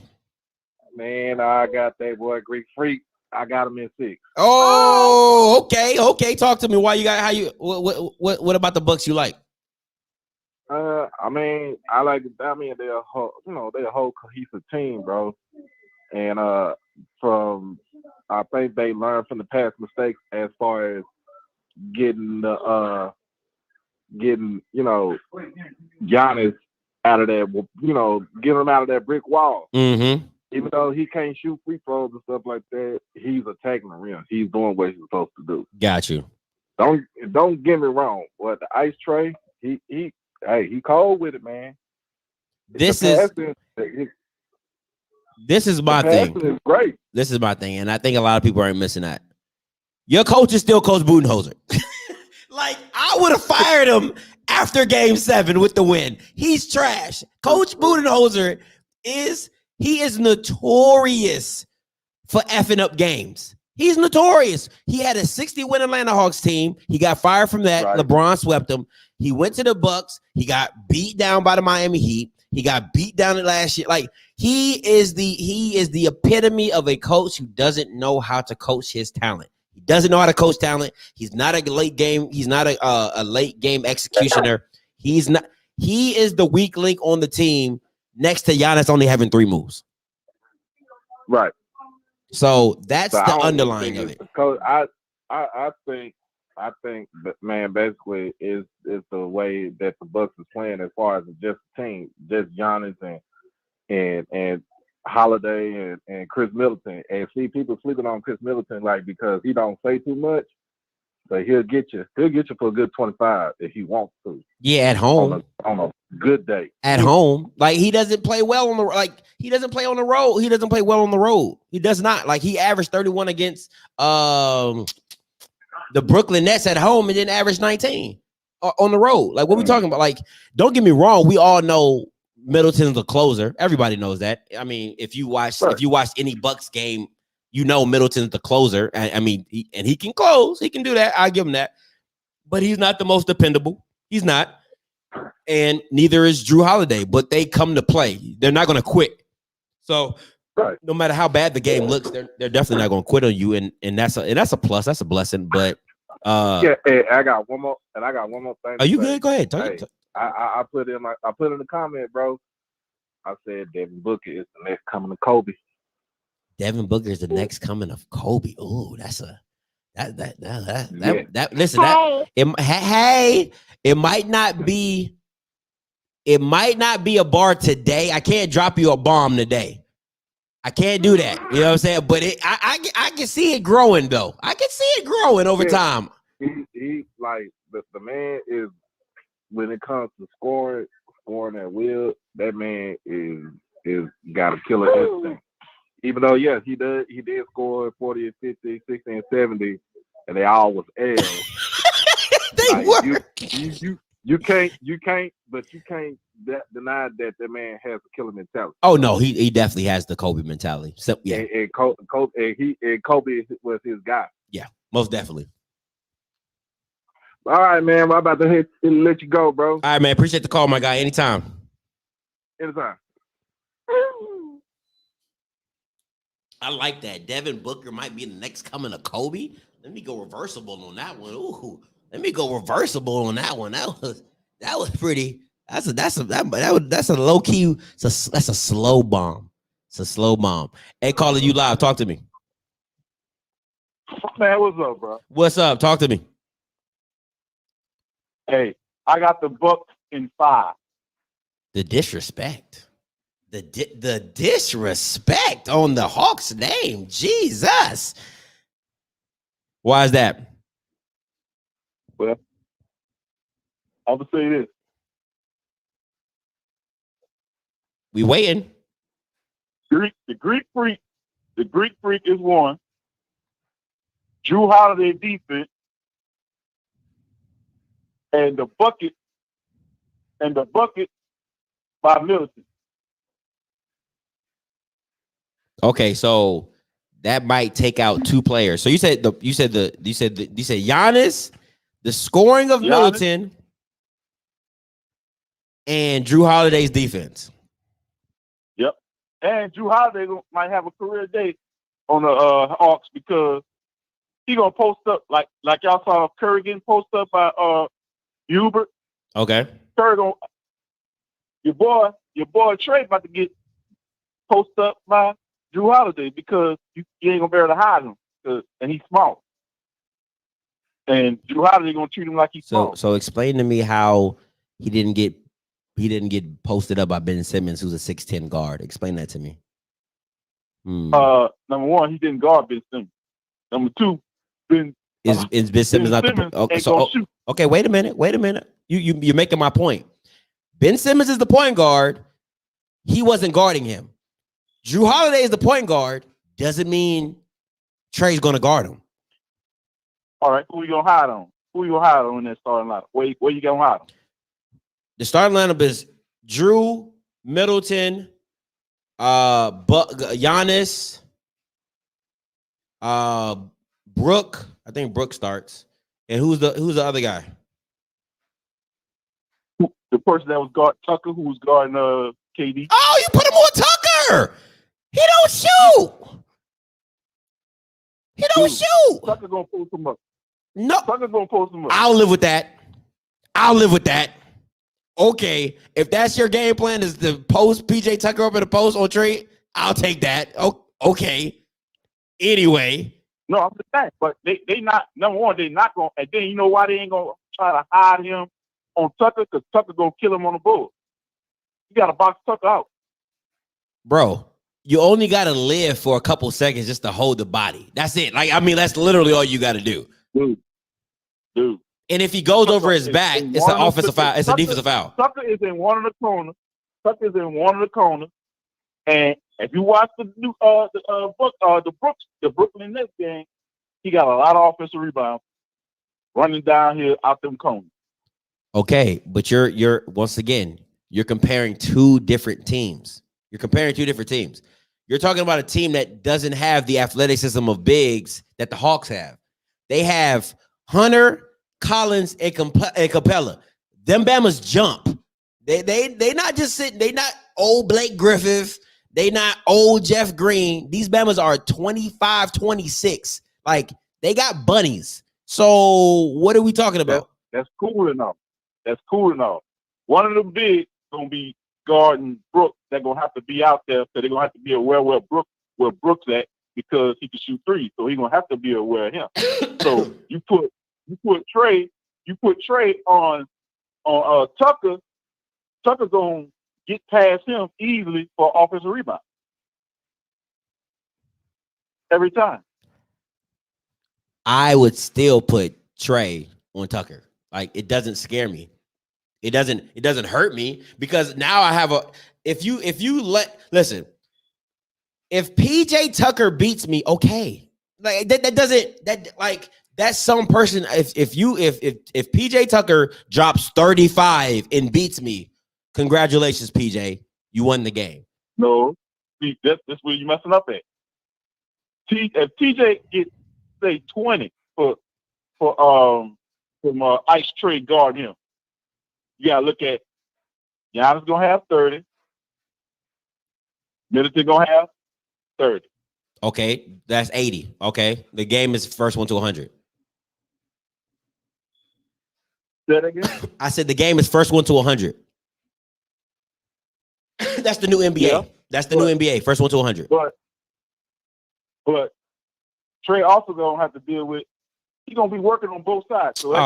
Man, I got that boy Greek Freak. I got him in 6. Oh, okay. Talk to me. Why you got what about the Bucks you like? I mean, I like. I mean, they're a whole cohesive team, bro. And I think they learned from the past mistakes as far as getting Giannis out of that, getting him out of that brick wall. Mm-hmm. Even though he can't shoot free throws and stuff like that, he's attacking the rim. He's doing what he's supposed to do. Got you. Don't get me wrong. But the ice tray, he cold with it, man. This is my thing. Is great. This is my thing, and I think a lot of people aren't missing that. Your coach is still Coach Budenholzer. Like, I would have fired him after Game 7 with the win. He's trash. Coach Budenholzer is notorious for effing up games. He's notorious. He had a 60-win Atlanta Hawks team. He got fired from that. Right. LeBron swept him. He went to the Bucks. He got beat down by the Miami Heat. He got beat down last year. Like, he is the epitome of a coach who doesn't know how to coach his talent. He doesn't know how to coach talent. He's not a late game. He's not a late game executioner. He is the weak link on the team next to Giannis only having 3 moves. Right. So that's the underlying of it. Coach, I think that, man, basically is the way that the Bucks is playing as far as just the team, just Giannis and Holiday and Chris Middleton. And see, people sleeping on Chris Middleton because he don't say too much, but he'll get you for a good 25 if he wants to. Yeah, at home on a good day. At home, like he doesn't play well on the he doesn't play on the road. He doesn't play well on the road. He does not. Like, he averaged 31 against the Brooklyn Nets at home and then averaged 19 on the road. Like, what we talking about? Like, don't get me wrong. We all know Middleton's a closer. Everybody knows that. I mean, if you watch any Bucks game, you know Middleton's the closer. I mean, he can close. He can do that. I give him that. But he's not the most dependable. He's not. And neither is Drew Holiday. But they come to play. They're not going to quit. So no matter how bad the game looks, they're definitely not going to quit on you. And that's a plus. That's a blessing. But I got one more thing. Are you good? Go ahead. I put in the comment, bro. I said Devin Booker is the next coming of Kobe. Devin Booker is the next coming of Kobe. Oh, that's listen. It might not be It might not be a bar today. I can't drop you a bomb today. I can't do that. You know what I'm saying? But I can see it growing though. I can see it growing over time. He like the man is when it comes to scoring at will. That man is got a killer instinct. Even though yes, he did score 40 and 50, 60 and 70, and they all was L's. They like, were. You can't deny that man has a killer mentality. Oh no, he definitely has the Kobe mentality. So yeah, and Kobe was his guy. Yeah, most definitely. All right, man. I'm about to let you go, bro. All right, man. Appreciate the call, my guy. Anytime. I like that. Devin Booker might be the next coming of Kobe. Let me go reversible on that one. Ooh, let me go reversible on that one. That was pretty. That's a low key. That's a slow bomb. It's a slow bomb. Hey, caller, you live. Talk to me. Man, what's up, bro? What's up? Talk to me. Hey, I got the Bucks in 5. The disrespect. The disrespect on the Hawks' name. Jesus. Why is that? Well, I'm gonna say this. We waiting. The Greek Freak is one. Drew Holiday defense. And the bucket by Middleton. Okay, so that might take out 2 players. So you said Giannis, the scoring of Middleton, and Drew Holiday's defense. Yep. And Drew Holiday might have a career day on the Hawks because he gonna post up like y'all saw Curry getting posted up by Hubert. Okay. Curry gonna your boy Trey about to get posted up by Drew Holiday because you ain't gonna be able to hide him, and he's small. And Drew Holiday gonna treat him like he's small. So explain to me how he didn't get posted up by Ben Simmons, who's a 6'10" guard. Explain that to me. Number one, he didn't guard Ben Simmons. Number two, is Ben Simmons not the okay? Wait a minute. You're making my point. Ben Simmons is the point guard. He wasn't guarding him. Drew Holiday is the point guard. Doesn't mean Trey's going to guard him. All right, who you gonna hide on? Who you gonna hide on in that starting lineup? Where you gonna hide on? The starting lineup is Drew, Middleton, Giannis, Brooke. I think Brooke starts. And who's the other guy? The person that was guarding Tucker, who was guarding KD. Oh, you put him on Tucker. He don't shoot. Shoot. Tucker gonna post him up. No. Tucker gonna post him up. I'll live with that. Okay, if that's your game plan is to post PJ Tucker up in the post on trade, I'll take that. Okay. Anyway. No, I'm just saying, but they not, number one, they not going, and then you know why they ain't going to try to hide him on Tucker? Because Tucker going to kill him on the board. You got to box Tucker out. Bro, you only got to live for a couple seconds just to hold the body. That's it. That's literally all you got to do. Dude. And if he goes over his back, it's an offensive foul. It's a defensive foul. Tucker is in one of the corners. And if you watch the Brooklyn Nets game, he got a lot of offensive rebounds running down here out them corners. Okay, but you're once again, you're comparing 2 different teams. You're talking about a team that doesn't have the athleticism of bigs that the Hawks have. They have Hunter, Collins, and Capella. Them Bamas jump. They not just sitting. They not old Blake Griffith. They not old Jeff Green. These Bamas are 25, 26. Like, they got bunnies. So what are we talking about? That's cool enough. One of them bigs gonna be guarding Brooks. They're gonna have to be out there, so they're gonna have to be aware where Brooks at because he can shoot 3. So he's gonna have to be aware of him. So you put Trey on Tucker. Tucker's gonna get past him easily for offensive rebound every time. I would still put Trey on Tucker. Like, it doesn't scare me. It doesn't hurt me because now I have if listen, if PJ Tucker beats me, okay. Like that's some person. If PJ Tucker drops 35 and beats me, congratulations, PJ. You won the game. No, see, that's where you messing up at. If TJ gets say 20 from Ice Trey guard him, you gotta look at Giannis gonna have 30. Middleton gonna have 30. Okay, that's 80. Okay, the game is first one to 100. Say that again? I said the game is first one to 100. That's the new NBA. Yeah, That's the new NBA. First one to 100. But Trey also gonna have to deal with. He's gonna be working on both sides. So you're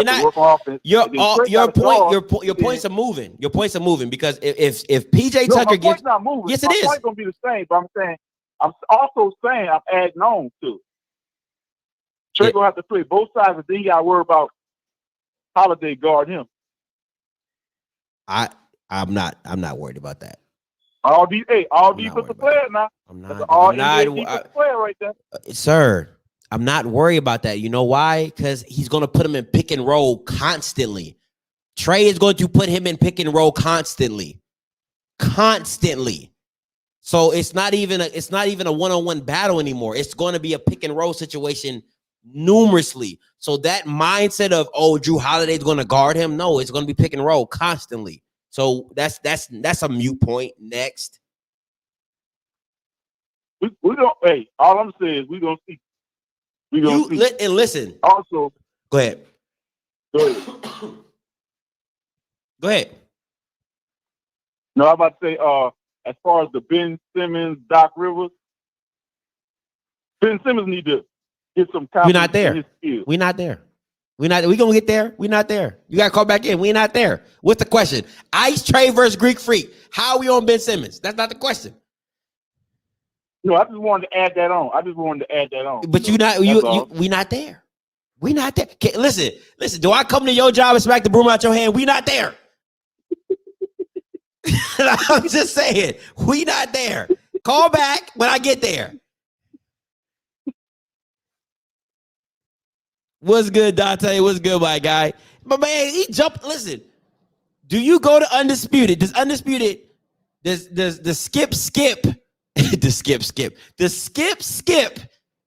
not. Your points are moving. Your points are moving because if PJ Tucker gets, not moving. Yes, it my is. Point's gonna be the same. But I'm also saying I'm adding on to it. Trey gonna have to play both sides, and then you gotta worry about Holiday guard him. I'm not worried about that. All defensive players now. I'm not. All defensive player right there. Sir, I'm not worried about that. You know why? Because he's going to put him in pick and roll constantly. Trey is going to put him in pick and roll constantly. So it's not even a one-on-one battle anymore. It's going to be a pick and roll situation numerously. So that mindset of, oh, Drew Holiday is going to guard him. No, it's going to be pick and roll constantly. So that's a mute point. Next. We don't. Hey, all I'm saying is we gonna see. And listen. Also, go ahead. Go ahead. No, I'm about to say. As far as the Ben Simmons, Doc Rivers, Ben Simmons need to get some confidence. We're not there. We're not there. We gonna get there. We're not there. You gotta call back in. We're not there. What's the question? Ice Trey versus Greek Freak. How are we on Ben Simmons? That's not the question. No, I just wanted to add that on. But we're not there. We're not there. Okay, listen. Do I come to your job and smack the broom out your hand? We not there. I'm just saying, we not there. Call back when I get there. What's good, Dante? What's good, my guy? But man, he jumped. Listen, do you go to Undisputed? Does Undisputed, does the skip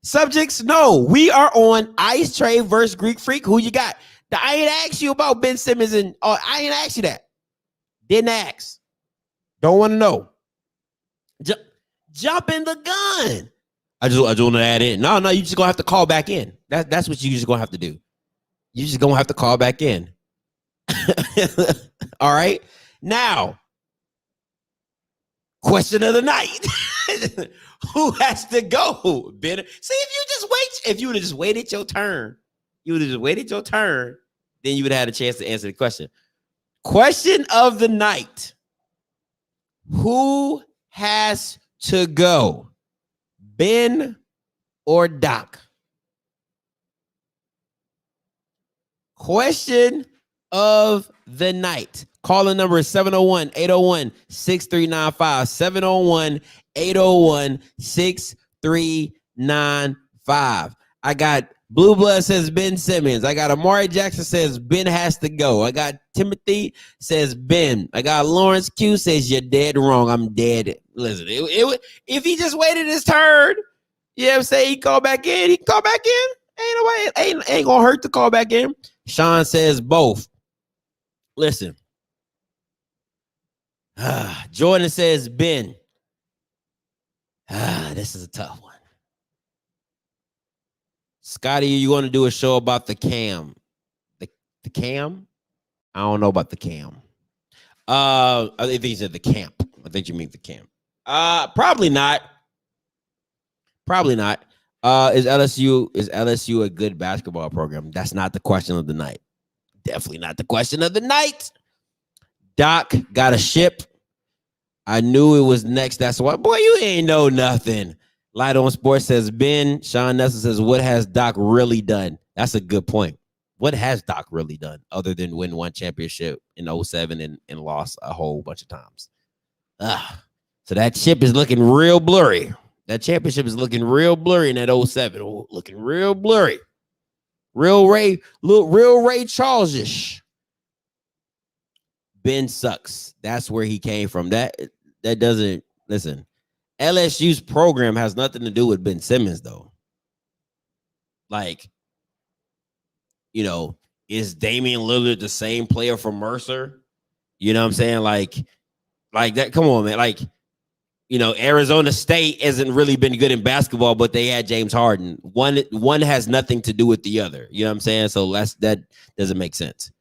subjects? No, we are on Ice Trey versus Greek Freak. Who you got? I ain't asked you about Ben Simmons and I ain't asked you that. Didn't ask. Don't want to know. Jump in the gun. I just want to add in. No, you just gonna have to call back in. That's what you just gonna have to do. You just gonna have to call back in. All right. Now, question of the night. Who has to go? Ben. See, if you would have just waited your turn, then you would have had a chance to answer the question. Question of the night. Who has to go? Ben or Doc? Question of the night. Calling number is 701-801-6395. 701-801-6395. I got Blue Blood says Ben Simmons. I got Amari Jackson says Ben has to go. I got Timothy says Ben. I got Lawrence Q says you're dead wrong. I'm dead. Listen, if he just waited his turn, you know what I'm saying? He call back in. He can call back in. Ain't gonna hurt to call back in. Sean says both. Listen. Jordan says Ben. This is a tough one. Scotty, you want to do a show about the cam? The cam? I don't know about the cam. I think you said the camp. I think you mean the camp. Probably not. Is LSU a good basketball program? That's not the question of the night. Definitely not the question of the night. Doc got a ship. I knew it was next. That's why, boy, you ain't know nothing. Light on Sports says, Ben. Sean Nelson says, what has Doc really done? That's a good point. What has Doc really done other than win one championship in 07 and lost a whole bunch of times? So that chip is looking real blurry. That championship is looking real blurry in that 07. Oh, looking real blurry. Real Ray Charles-ish. Ben sucks. That's where he came from. That doesn't, listen, LSU's program has nothing to do with Ben Simmons, though. Like, you know, is Damian Lillard the same player from Mercer? You know what I'm saying? Like that. Come on, man. Like, you know, Arizona State hasn't really been good in basketball, but they had James Harden. One has nothing to do with the other. You know what I'm saying? So that doesn't make sense.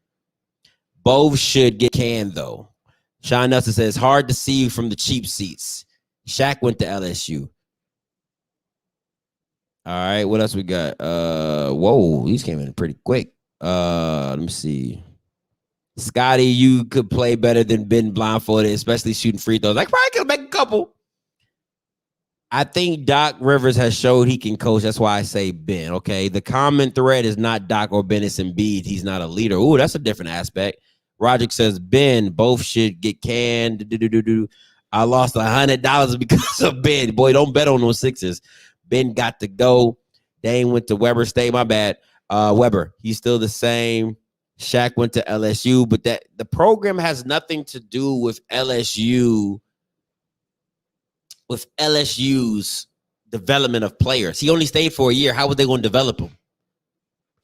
Both should get canned, though. Sean Nelson says, hard to see from the cheap seats. Shaq went to LSU. All right, what else we got? Whoa, these came in pretty quick. Let me see. Scotty, you could play better than Ben blindfolded, especially shooting free throws. Like, probably could make a couple. I think Doc Rivers has showed he can coach. That's why I say Ben, okay? The common thread is not Doc or Bennis Embiid. He's not a leader. Ooh, that's a different aspect. Roderick says, Ben, both should get canned. I lost $100 because of Ben. Boy, don't bet on those Sixers. Ben got to go. Dane went to Weber State. My bad. Weber, he's still the same. Shaq went to LSU, but that the program has nothing to do with LSU, with LSU's development of players. He only stayed for a year. How were they going to develop him?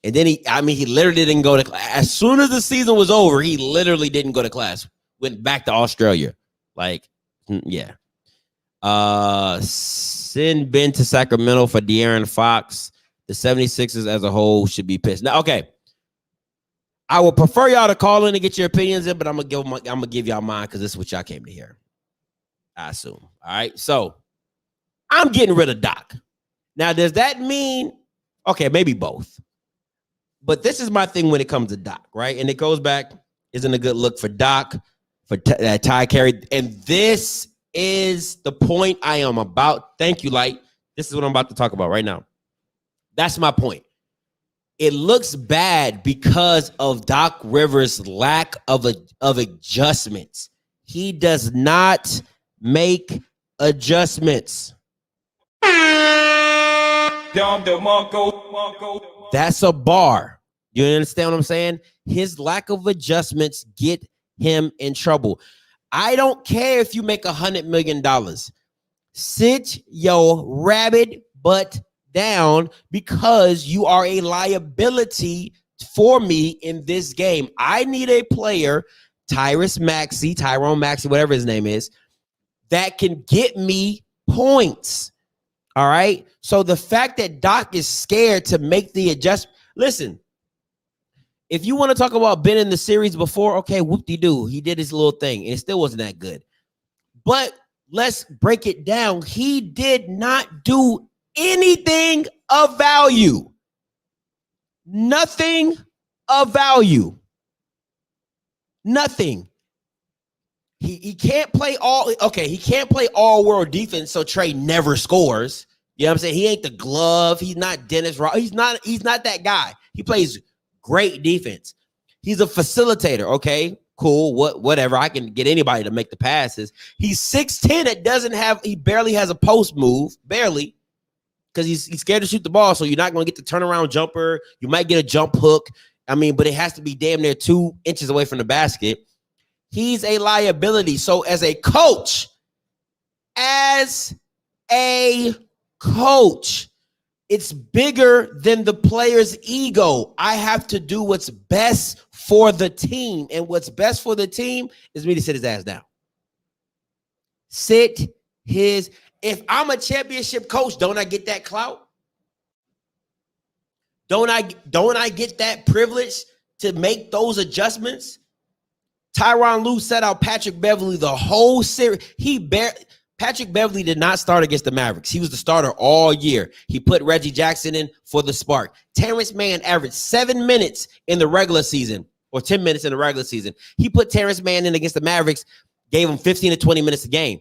And then he literally didn't go to class. As soon as the season was over, he literally didn't go to class. Went back to Australia. Like, yeah. Send Ben to Sacramento for De'Aaron Fox. The 76ers as a whole should be pissed. Now, okay. I would prefer y'all to call in and get your opinions in, but I'm gonna give y'all mine because this is what y'all came to hear. I assume. All right. So I'm getting rid of Doc. Now, does that mean, okay, maybe both. But this is my thing when it comes to Doc, right? And it goes back, isn't a good look for Doc, for Ty Carey. And this is the point I am about. Thank you, Light. This is what I'm about to talk about right now. That's my point. It looks bad because of Doc Rivers' lack of adjustments. He does not make adjustments. That's a bar. You understand what I'm saying? His lack of adjustments get him in trouble. I don't care if you make $100 million. Sit your rabbit butt down because you are a liability for me in this game. I need a player, Tyrone Maxey, whatever his name is, that can get me points. All right. So the fact that Doc is scared to make the adjustment. Listen, if you want to talk about Ben in the series before, okay, whoop-de-doo. He did his little thing and it still wasn't that good. But let's break it down. He did not do anything of value. Nothing of value. Nothing. He can't play all, okay, he can't play all-world defense, so Trey never scores. You know what I'm saying? He ain't the glove. He's not Dennis Ross. He's not that guy. He plays great defense. He's a facilitator, okay? Cool, whatever. I can get anybody to make the passes. He's 6'10". He barely has a post move, barely. Because he's scared to shoot the ball, so you're not going to get the turnaround jumper. You might get a jump hook. I mean, but it has to be damn near 2 inches away from the basket. He's a liability. So as a coach, it's bigger than the player's ego. I have to do what's best for the team. And what's best for the team is me to sit his ass down. If I'm a championship coach, don't I get that clout? Don't I get that privilege to make those adjustments? Tyronn Lue set out Patrick Beverley the whole series. Patrick Beverley did not start against the Mavericks. He was the starter all year. He put Reggie Jackson in for the spark. Terrence Mann averaged 7 minutes in the regular season. or 10 minutes in the regular season. He put Terrence Mann in against the Mavericks, gave him 15 to 20 minutes a game.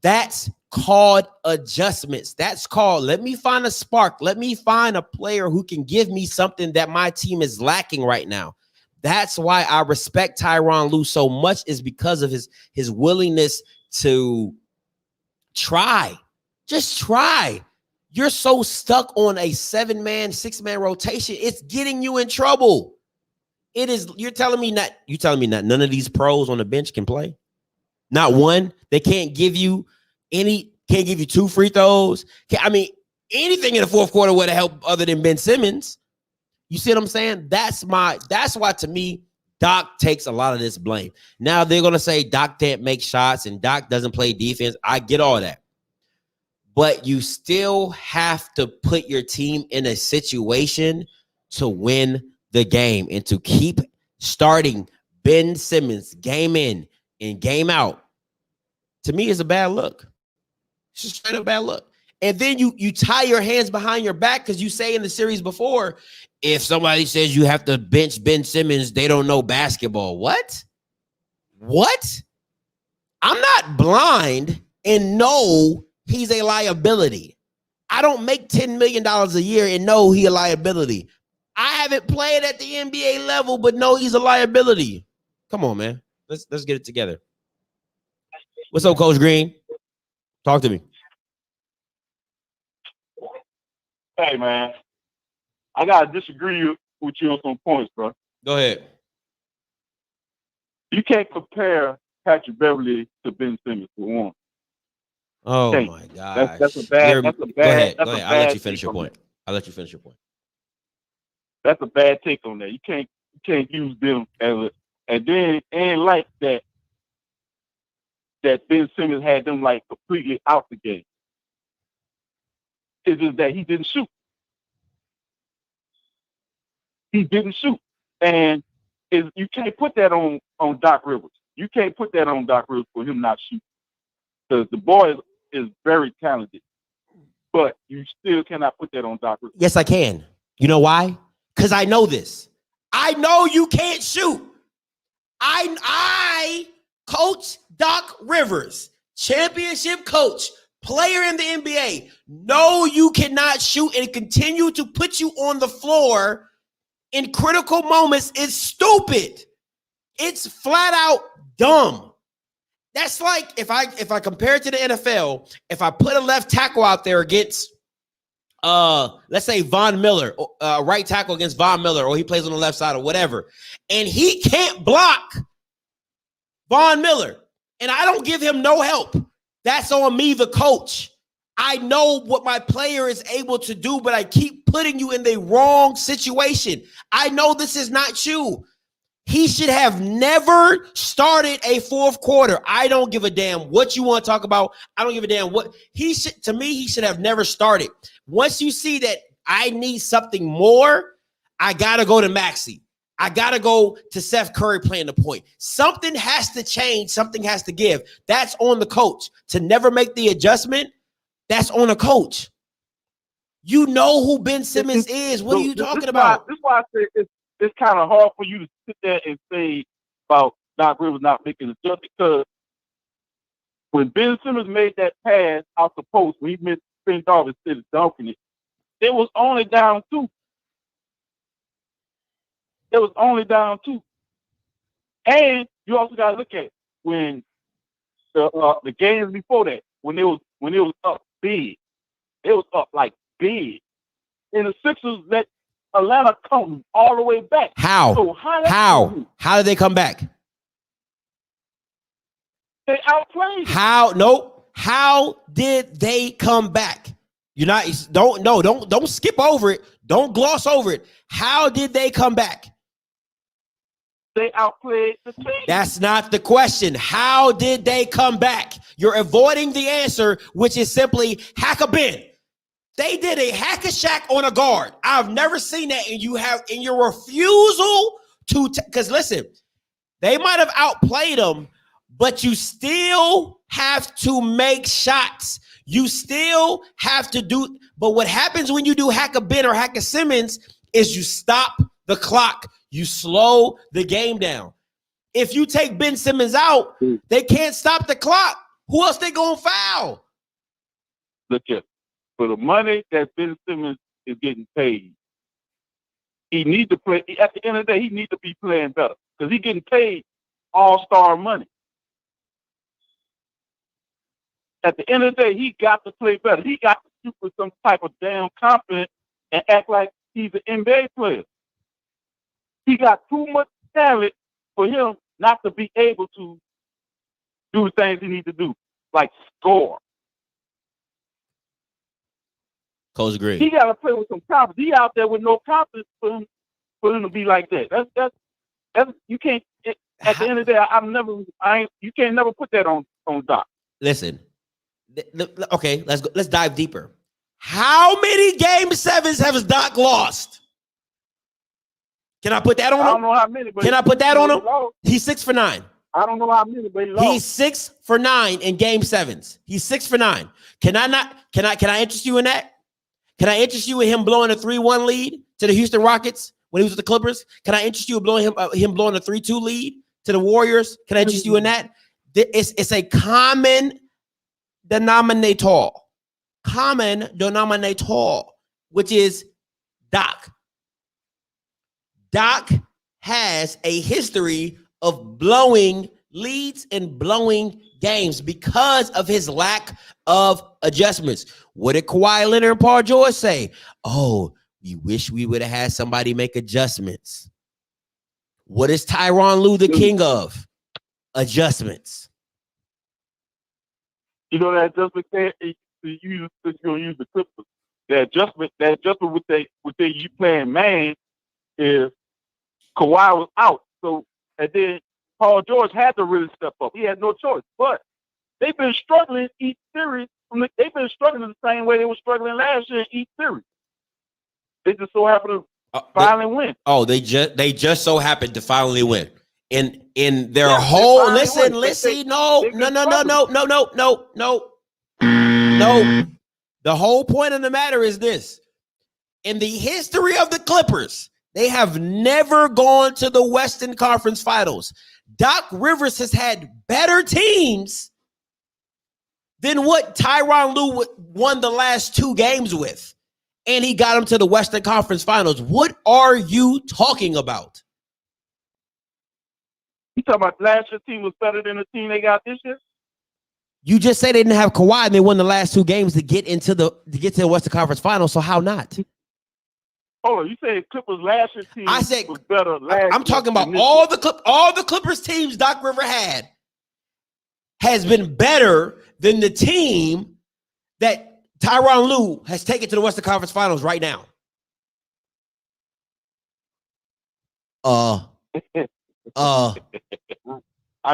That's called adjustments. That's called, let me find a spark. Let me find a player who can give me something that my team is lacking right now. That's why I respect Tyronn Lue so much, is because of his willingness to try. Just try. You're so stuck on a 7-man, 6-man rotation. It's getting you in trouble. It is. You're telling me not none of these pros on the bench can play? Not one. They can't give you 2 free throws. Anything in the fourth quarter would have helped other than Ben Simmons. You see what I'm saying? That's why to me, Doc takes a lot of this blame. Now they're going to say Doc can't make shots and Doc doesn't play defense. I get all that. But you still have to put your team in a situation to win the game and to keep starting Ben Simmons game in and game out. To me, is a bad look. It's just straight up bad look. And then you tie your hands behind your back because you say in the series before, if somebody says you have to bench Ben Simmons, they don't know basketball. What? I'm not blind and know he's a liability. I don't make $10 million a year and know he's a liability. I haven't played at the NBA level, but know he's a liability. Come on, man. Let's get it together. What's up, Coach Green? Talk to me. Hey, man. I got to disagree with you on some points, bro. Go ahead. You can't compare Patrick Beverly to Ben Simmons for one. Oh, my gosh. That's a bad. Go ahead. I'll let you finish your point. That's a bad take on that. You can't use them as and then it ain't like that Ben Simmons had them like completely out the game. It's just that he didn't shoot. And you can't put that on Doc Rivers. You can't put that on Doc Rivers for him not shooting. Because the boy is very talented. But you still cannot put that on Doc Rivers. Yes, I can. You know why? Because I know this. I know you can't shoot. I coach Doc Rivers, championship coach, player in the NBA. No, you cannot shoot and continue to put you on the floor in critical moments is stupid. It's flat out dumb. That's like if I compare it to the NFL, if I put a left tackle out there against let's say Von Miller, right tackle against Von Miller, or he plays on the left side or whatever, and he can't block Von Miller, and I don't give him no help. That's on me, the coach. I know what my player is able to do, but I keep putting you in the wrong situation. I know this is not you. He should have never started a fourth quarter. I don't give a damn what you want to talk about. I don't give a damn what he should. To me, he should have never started. Once you see that I need something more, I got to go to Maxey. I got to go to Seth Curry playing the point. Something has to change. Something has to give. That's on the coach. To never make the adjustment, that's on a coach. You know who Ben Simmons is. What are you talking about? This is why I say it's kind of hard for you to sit there and say about Doc Rivers not making the adjustment, because when Ben Simmons made that pass out the post, when he missed Ben Davis instead of dunking it, it was only down 2. And you also got to look at when the games before that, when it was up big, it was up like big, and the Sixers let Atlanta come all the way back. How? So how did they come back? They outplayed. How? Nope. How did they come back? You're not. Don't skip over it. Don't gloss over it. How did they come back? They outplayed the team. That's not the question. How did they come back? You're avoiding the answer, which is simply hack a bin. They did a hack a shack on a guard. I've never seen that, and you have in your refusal to, because listen, they might have outplayed them, but you still have to make shots. You still have to do. But what happens when you do hack a bin or hack a Simmons is you stop the clock. You slow the game down. If you take Ben Simmons out, they can't stop the clock. Who else they gonna foul? Look at for the money that Ben Simmons is getting paid, he needs to play. At the end of the day, he needs to be playing better because he's getting paid all-star money. At the end of the day, he got to play better. He got to shoot with some type of damn confidence and act like he's an NBA player. He got too much talent for him not to be able to do the things he needs to do, like score. Coach agree. He got to play with some confidence. He out there with no confidence for him to be like that. That's you can't. At the end of the day, you can't never put that on Doc. Listen, okay, let's dive deeper. How many game 7s has Doc lost? Can I put that on him? I don't know how many. But can I put that on him? He's 6 for 9. I don't know how many, but he lost. He's 6 for 9 in game 7s. He's 6 for 9. Can I interest you in that? Can I interest you in him blowing a 3-1 lead to the Houston Rockets when he was with the Clippers? Can I interest you in blowing him blowing a 3-2 lead to the Warriors? Can I interest you in that? It's a common denominator, which is Doc. Doc has a history of blowing leads and blowing games because of his lack of adjustments. What did Kawhi Leonard and Paul George say? Oh, we wish we would have had somebody make adjustments. What is Tyronn Lue the king of? Adjustments. You know that adjustment you're gonna use the Clippers. That adjustment with you playing man is Kawhi was out. So and then Paul George had to really step up. He had no choice. But they've been struggling each series. They've been struggling the same way they were struggling last year in each series. They just so happen to finally win. Oh, they just so happened to finally win. In their whole listen. No. The whole point of the matter is this. In the history of the Clippers, they have never gone to the Western Conference Finals. Doc Rivers has had better teams than what Tyronn Lue won the last 2 games with. And he got them to the Western Conference Finals. What are you talking about? You talking about last year's team was better than the team they got this year? You just said they didn't have Kawhi and they won the last 2 games to get to the Western Conference Finals. So how not? Hold on, you said Clippers last year's team was better last I'm talking about all the Clippers teams Doc River had has been better than the team that Tyronn Lue has taken to the Western Conference Finals right now. I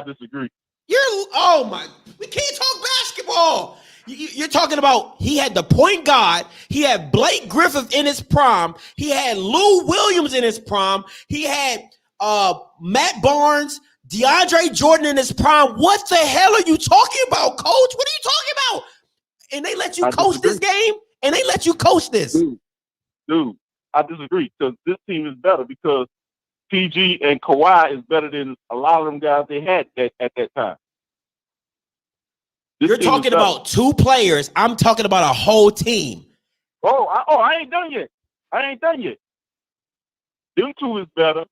disagree. We can't talk basketball. You're talking about he had the point guard. He had Blake Griffin in his prime. He had Lou Williams in his prime. He had Matt Barnes, DeAndre Jordan in his prime. What the hell are you talking about, Coach? What are you talking about? And they let you coach this game? And they let you coach this? Dude, I disagree because this team is better because PG and Kawhi is better than a lot of them guys they had at that time. You're talking about 2 players. I'm talking about a whole team. I ain't done yet. Them 2 is better.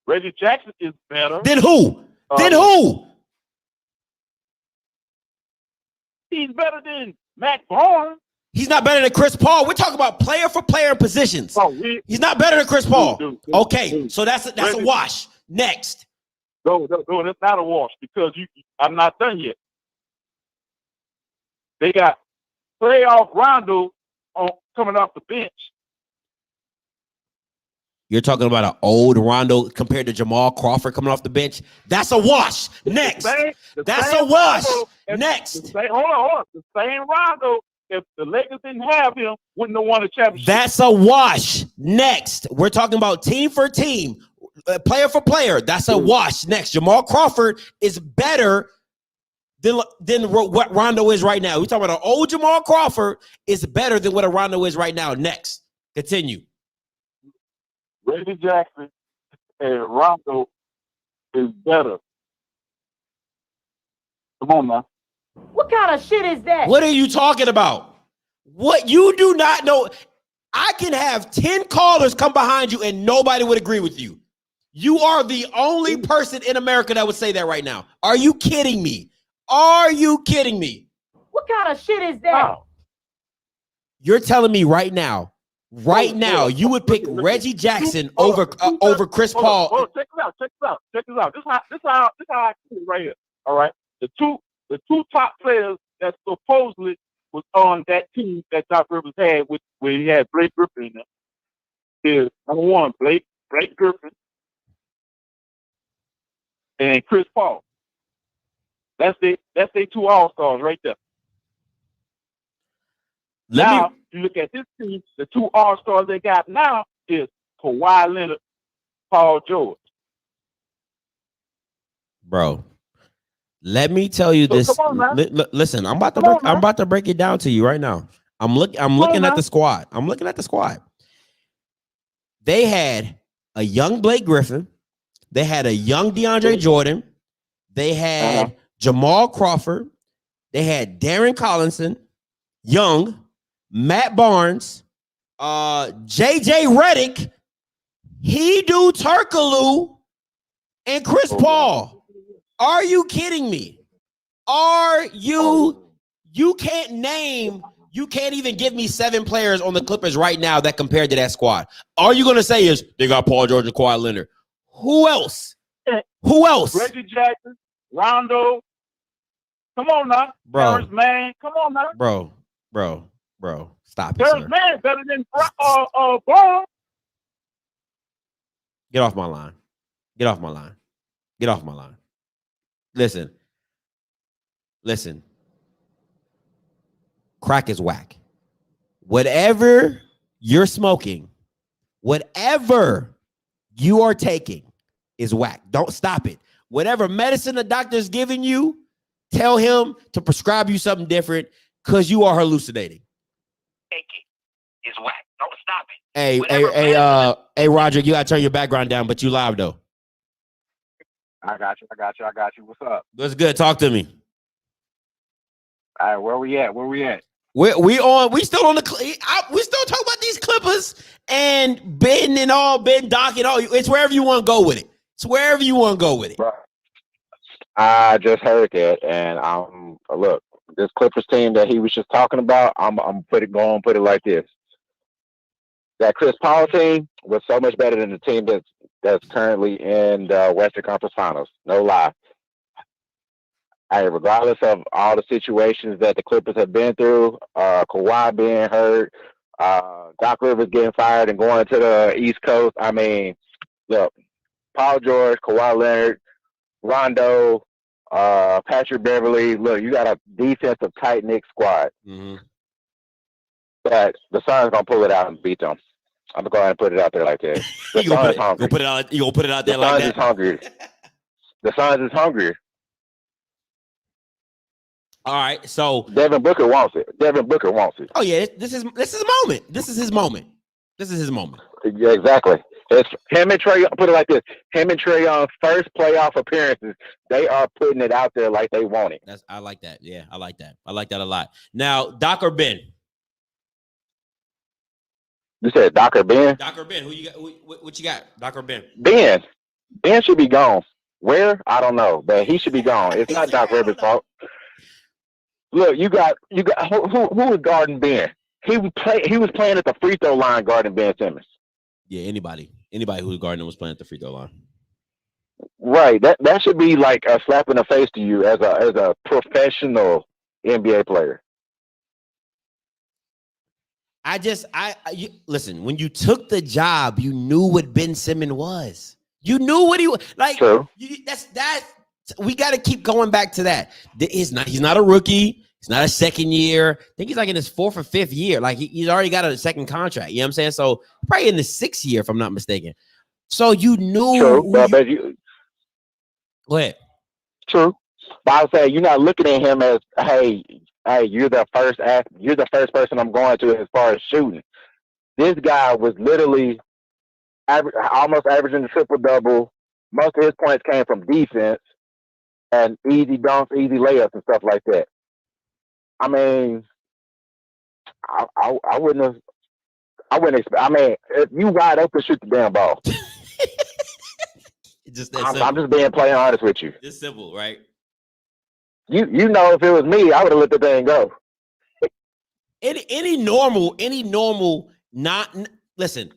Reggie Jackson is better. Then who? He's better than Matt Barnes. He's not better than Chris Paul. We're talking about player for player and positions. He's not better than Chris Paul. Okay, so that's a wash. Next. No, that's not a wash because I'm not done yet. They got playoff Rondo coming off the bench. You're talking about an old Rondo compared to Jamal Crawford coming off the bench. That's a wash. Next. That's a wash. Next. Hold on. The same Rondo, if the Lakers didn't have him, wouldn't have won a championship. That's a wash. Next. We're talking about team for team. Player for player, that's a wash. Next, Jamal Crawford is better than what Rondo is right now. We're talking about an old Jamal Crawford is better than what a Rondo is right now. Next, continue. Reggie Jackson and Rondo is better. Come on now. What kind of shit is that? What are you talking about? What you do not know. I can have 10 callers come behind you and nobody would agree with you. You are the only person in America that would say that right now. Are you kidding me? Are you kidding me? What kind of shit is that? Oh. You're telling me right now, you would pick Reggie Jackson over Chris Paul. Check this out. This is how I see it right here. All right. The two top players that supposedly was on that team that Doc Rivers had where he had Blake Griffin in there is number one, Blake Griffin and Chris Paul. That's they two all-stars right there. You look at this team, the two all-stars they got now is Kawhi Leonard, Paul George. Bro, let me tell you this. Listen, I'm about to break it down to you right now. I'm looking at the squad. I'm looking at the squad. They had a young Blake Griffin. They had a young DeAndre Jordan. They had Jamal Crawford. They had Darren Collinson, young, Matt Barnes, JJ Redick, Hedo Turkoglu, and Chris Paul. Are you kidding me? You can't even give me 7 players on the Clippers right now that compared to that squad. All you're going to say is they got Paul George and Kawhi Leonard. Who else? Reggie Jackson, Rondo. Come on now. Bro. Terrence Mann. Come on now. Bro. Stop it, Terrence sir. Mann better than Ball. Get off my line. Get off my line. Get off my line. Listen. Crack is whack. Whatever you're smoking, whatever you are taking is whack. Don't stop it. Whatever medicine the doctor's giving you, tell him to prescribe you something different because you are hallucinating. Take it is whack. Don't stop it. Hey, Roger, you gotta turn your background down, but you live though. I got you. What's up? What's good? Talk to me. All right, where we at? We still on we still talking about these Clippers and Ben and all, Ben, Doc and all. It's wherever you want to go with it. Bro, I just heard that, and look, this Clippers team that he was just talking about, I'm put it like this. That Chris Paul team was so much better than the team that's currently in the Western Conference Finals. No lie. Hey, regardless of all the situations that the Clippers have been through, Kawhi being hurt, Doc Rivers getting fired and going to the East Coast. I mean, look, Paul George, Kawhi Leonard, Rondo, Patrick Beverly. Look, you got a defensive tight-knit squad. Mm-hmm. But the Suns gonna pull it out and beat them. I'm gonna go ahead and put it out there like that. The Suns is hungry. You gonna put it out there like that? The Suns is hungry. The Suns is hungry. All right, so Devin Booker wants it. Oh yeah, this is his moment. This is his moment. Yeah, exactly. It's him and Trae. Put it like this: him and Trae Young's first playoff appearances. They are putting it out there like they want it. I like that. Yeah, I like that. I like that a lot. Now, Doc or Ben? You said Doc or Ben? Doc or Ben? Who you got? What you got? Doc or Ben? Ben should be gone. Where? I don't know, but he should be gone. It's not Doc Rivers' fault. Look, you got who was guarding Ben? He was playing at the free throw line guarding Ben Simmons. Yeah, anybody who's guarding was playing at the free throw line. Right. That should be like a slap in the face to you as a professional NBA player. Listen, when you took the job, you knew what Ben Simmons was. You knew what he was like. True. We got to keep going back to that. He's not a rookie. He's not a second year. I think he's like in his 4th or 5th year. Like he's already got a second contract. You know what I'm saying? So probably in the 6th year, if I'm not mistaken. So you knew. True. Go ahead. True. But I would say you're not looking at him as, hey, you're the first person I'm going to as far as shooting. This guy was literally almost averaging a triple double. Most of his points came from defense and easy dunks, easy layups, and stuff like that. I mean, I wouldn't have. I wouldn't expect. I mean, if you wide open, shoot the damn ball. Just that I'm just being plain honest with you. It's simple, right? You know, if it was me, I would have let the thing go. Any normal, not listen.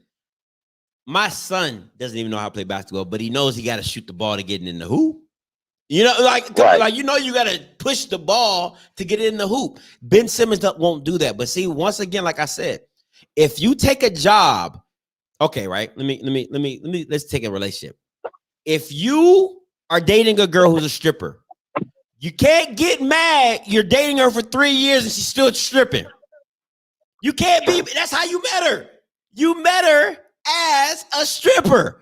My son doesn't even know how to play basketball, but he knows he got to shoot the ball to get it in the hoop. You know, like you know, you got to push the ball to get it in the hoop. Ben Simmons won't do that. But see, once again, like I said, if you take a job, okay, right? Let's take a relationship. If you are dating a girl who's a stripper, you can't get mad. You're dating her for 3 years and she's still stripping. You can't be. That's how you met her. You met her as a stripper.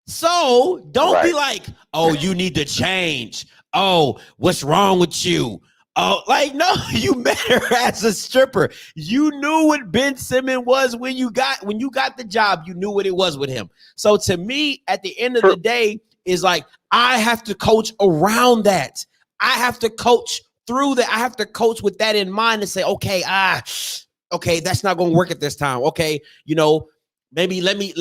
So don't be like, oh, you need to change. Oh, what's wrong with you? Oh, like, no, you met her as a stripper. You knew what Ben Simmons was when you got the job. You knew what it was with him. So to me, at the end of the day, is like, I have to coach around that. I have to coach through that. I have to coach with that in mind and say, okay, that's not going to work at this time. Okay, you know, maybe let me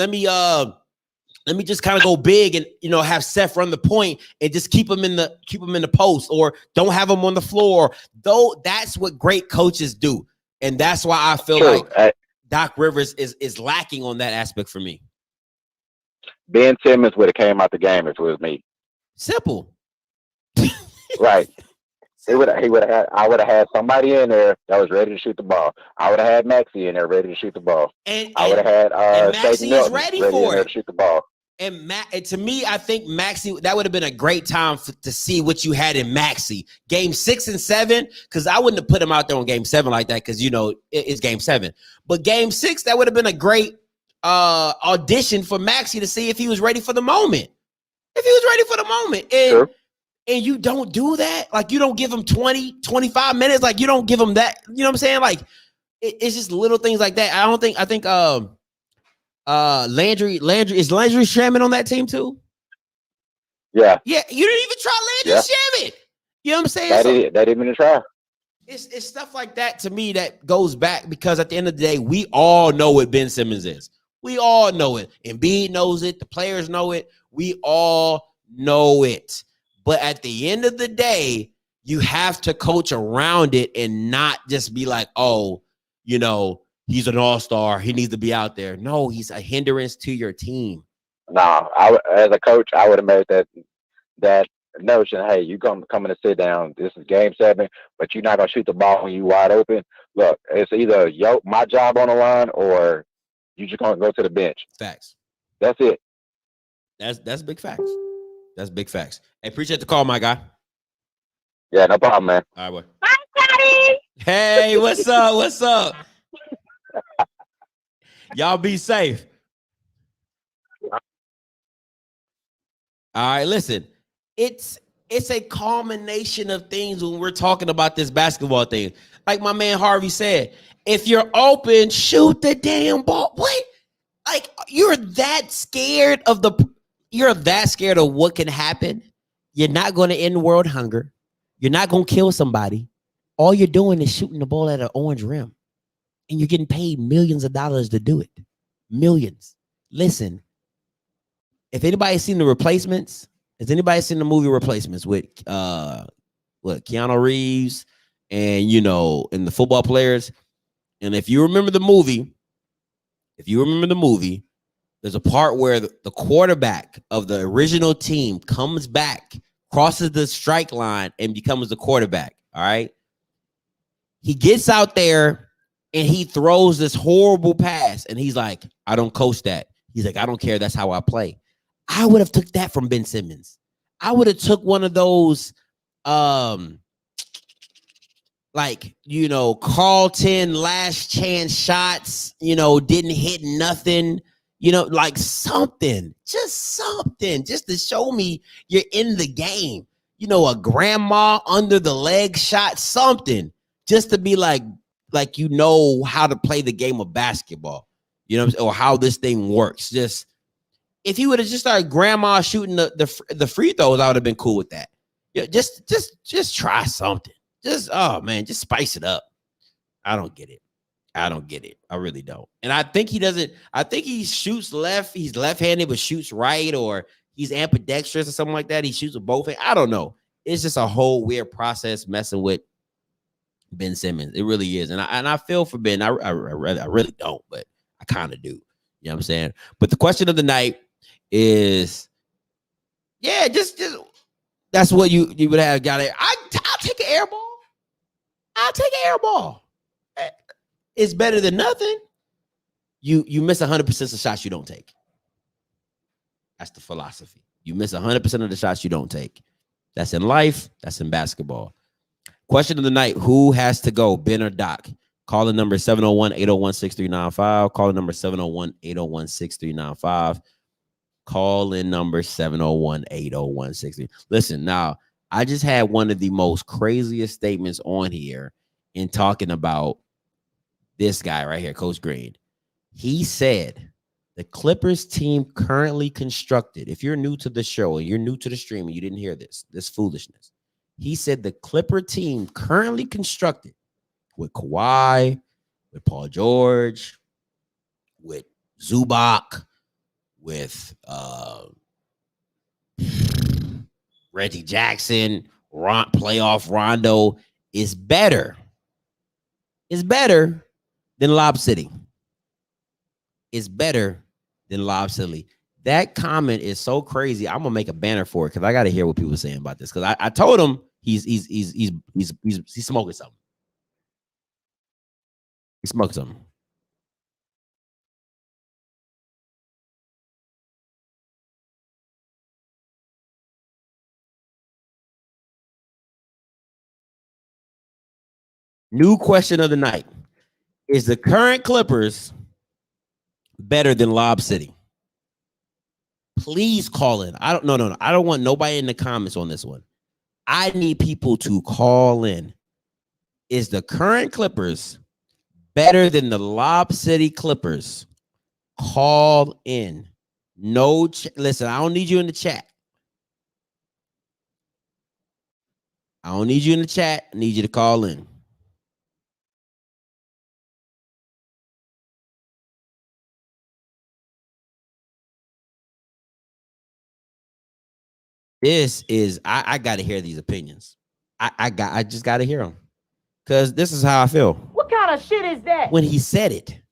just kind of go big and, you know, have Seth run the point and just keep him in the post, or don't have him on the floor. Though that's what great coaches do. And that's why I feel like Doc Rivers is lacking on that aspect for me. Ben Simmons would have came out the game if it was me. Simple. Right. I would have had somebody in there that was ready to shoot the ball. I would have had Maxey in there ready to shoot the ball. And I would have had Maxey is ready for it to shoot the ball. And to me, I think Maxey, that would have been a great time to see what you had in Maxey. Game 6 and 7, because I wouldn't have put him out there on game 7 like that, because, you know, it's game 7. But game 6, that would have been a great audition for Maxey to see if he was ready for the moment. If he was ready for the moment. And you don't do that. Like, you don't give him 20, 25 minutes. Like, you don't give him that. You know what I'm saying? Like, it's just little things like that. I think Landry Shaman on that team too? Yeah. Yeah, you didn't even try Landry Shaman. You know what I'm saying? That didn't even try. It's stuff like that to me that goes back, because at the end of the day, we all know what Ben Simmons is. We all know it. Embiid knows it. The players know it. We all know it. But at the end of the day, you have to coach around it and not just be like, oh, you know, he's an all-star. He needs to be out there. No, he's a hindrance to your team. No, as a coach, I would have made that notion, hey, you coming to sit down. This is game 7, but you're not going to shoot the ball when you wide open. Look, it's either my job on the line, or you just going to go to the bench. Facts. That's it. That's big facts. That's big facts. Hey, appreciate the call, my guy. Yeah, no problem, man. All right, boy. Bye, Daddy. Hey, what's up? What's up? Y'all be safe. All right, listen. It's a culmination of things when we're talking about this basketball thing. Like my man Harvey said, if you're open, shoot the damn ball. What? Like, you're that scared of what can happen. You're not going to end world hunger. You're not going to kill somebody. All you're doing is shooting the ball at an orange rim. And you're getting paid millions of dollars to do it. Millions. Listen, if anybody's seen The Replacements, has anybody seen the movie Replacements with Keanu Reeves and, you know, and the football players? And if you remember the movie, there's a part where the quarterback of the original team comes back, crosses the strike line, and becomes the quarterback. All right. He gets out there and he throws this horrible pass. And he's like, I don't coach that. He's like, I don't care. That's how I play. I would have took that from Ben Simmons. I would have took one of those, like, you know, Carlton last chance shots, you know, didn't hit nothing, you know, like something just to show me you're in the game, you know, a grandma under the leg shot, something just to be like, you know, how to play the game of basketball, you know, or how this thing works. Just If he would have just started grandma shooting the free throws, I would have been cool with that. Yeah, just try something. Just just spice it up. I don't get it. I really don't. And I think he doesn't. I think he shoots left. He's left-handed, but shoots right, or he's ambidextrous or something like that. He shoots with both hands. I don't know. It's just a whole weird process messing with Ben Simmons. It really is. And I feel for Ben. I really don't, but I kind of do. You know what I'm saying? But the question of the night is, just that's what you would have got it. I'll take an air ball. I'll take an air ball. It's better than nothing. You miss 100% of the shots you don't take. That's the philosophy. You miss 100% of the shots you don't take. That's in life. That's in basketball. Question of the night: who has to go, Ben or Doc? Call the number 701-801-6395. Call the number 701-801-6395. Call in number 701-801-63. Listen, now I just had one of the most craziest statements on here in talking about this guy right here, Coach Green. He said the Clippers team currently constructed. If you're new to the show and you're new to the stream and you didn't hear this foolishness, he said the Clipper team currently constructed with Kawhi, with Paul George, with Zubac, with Reggie Jackson, playoff Rondo is better. Is better than Lob City. It's better than Lob City. That comment is so crazy. I'm gonna make a banner for it because I gotta hear what people are saying about this. Because I told him he's smoking something. He's smoking something. New question of the night: is the current Clippers better than Lob City? Please call in. I don't want nobody in the comments on this one. I need people to call in. Is the current Clippers better than the Lob City Clippers? Call in. No, listen, I don't need you in the chat. I don't need you in the chat. I need you to call in. This is, I got to hear these opinions. I just got to hear them. Because this is how I feel. What kind of shit is that? When he said it.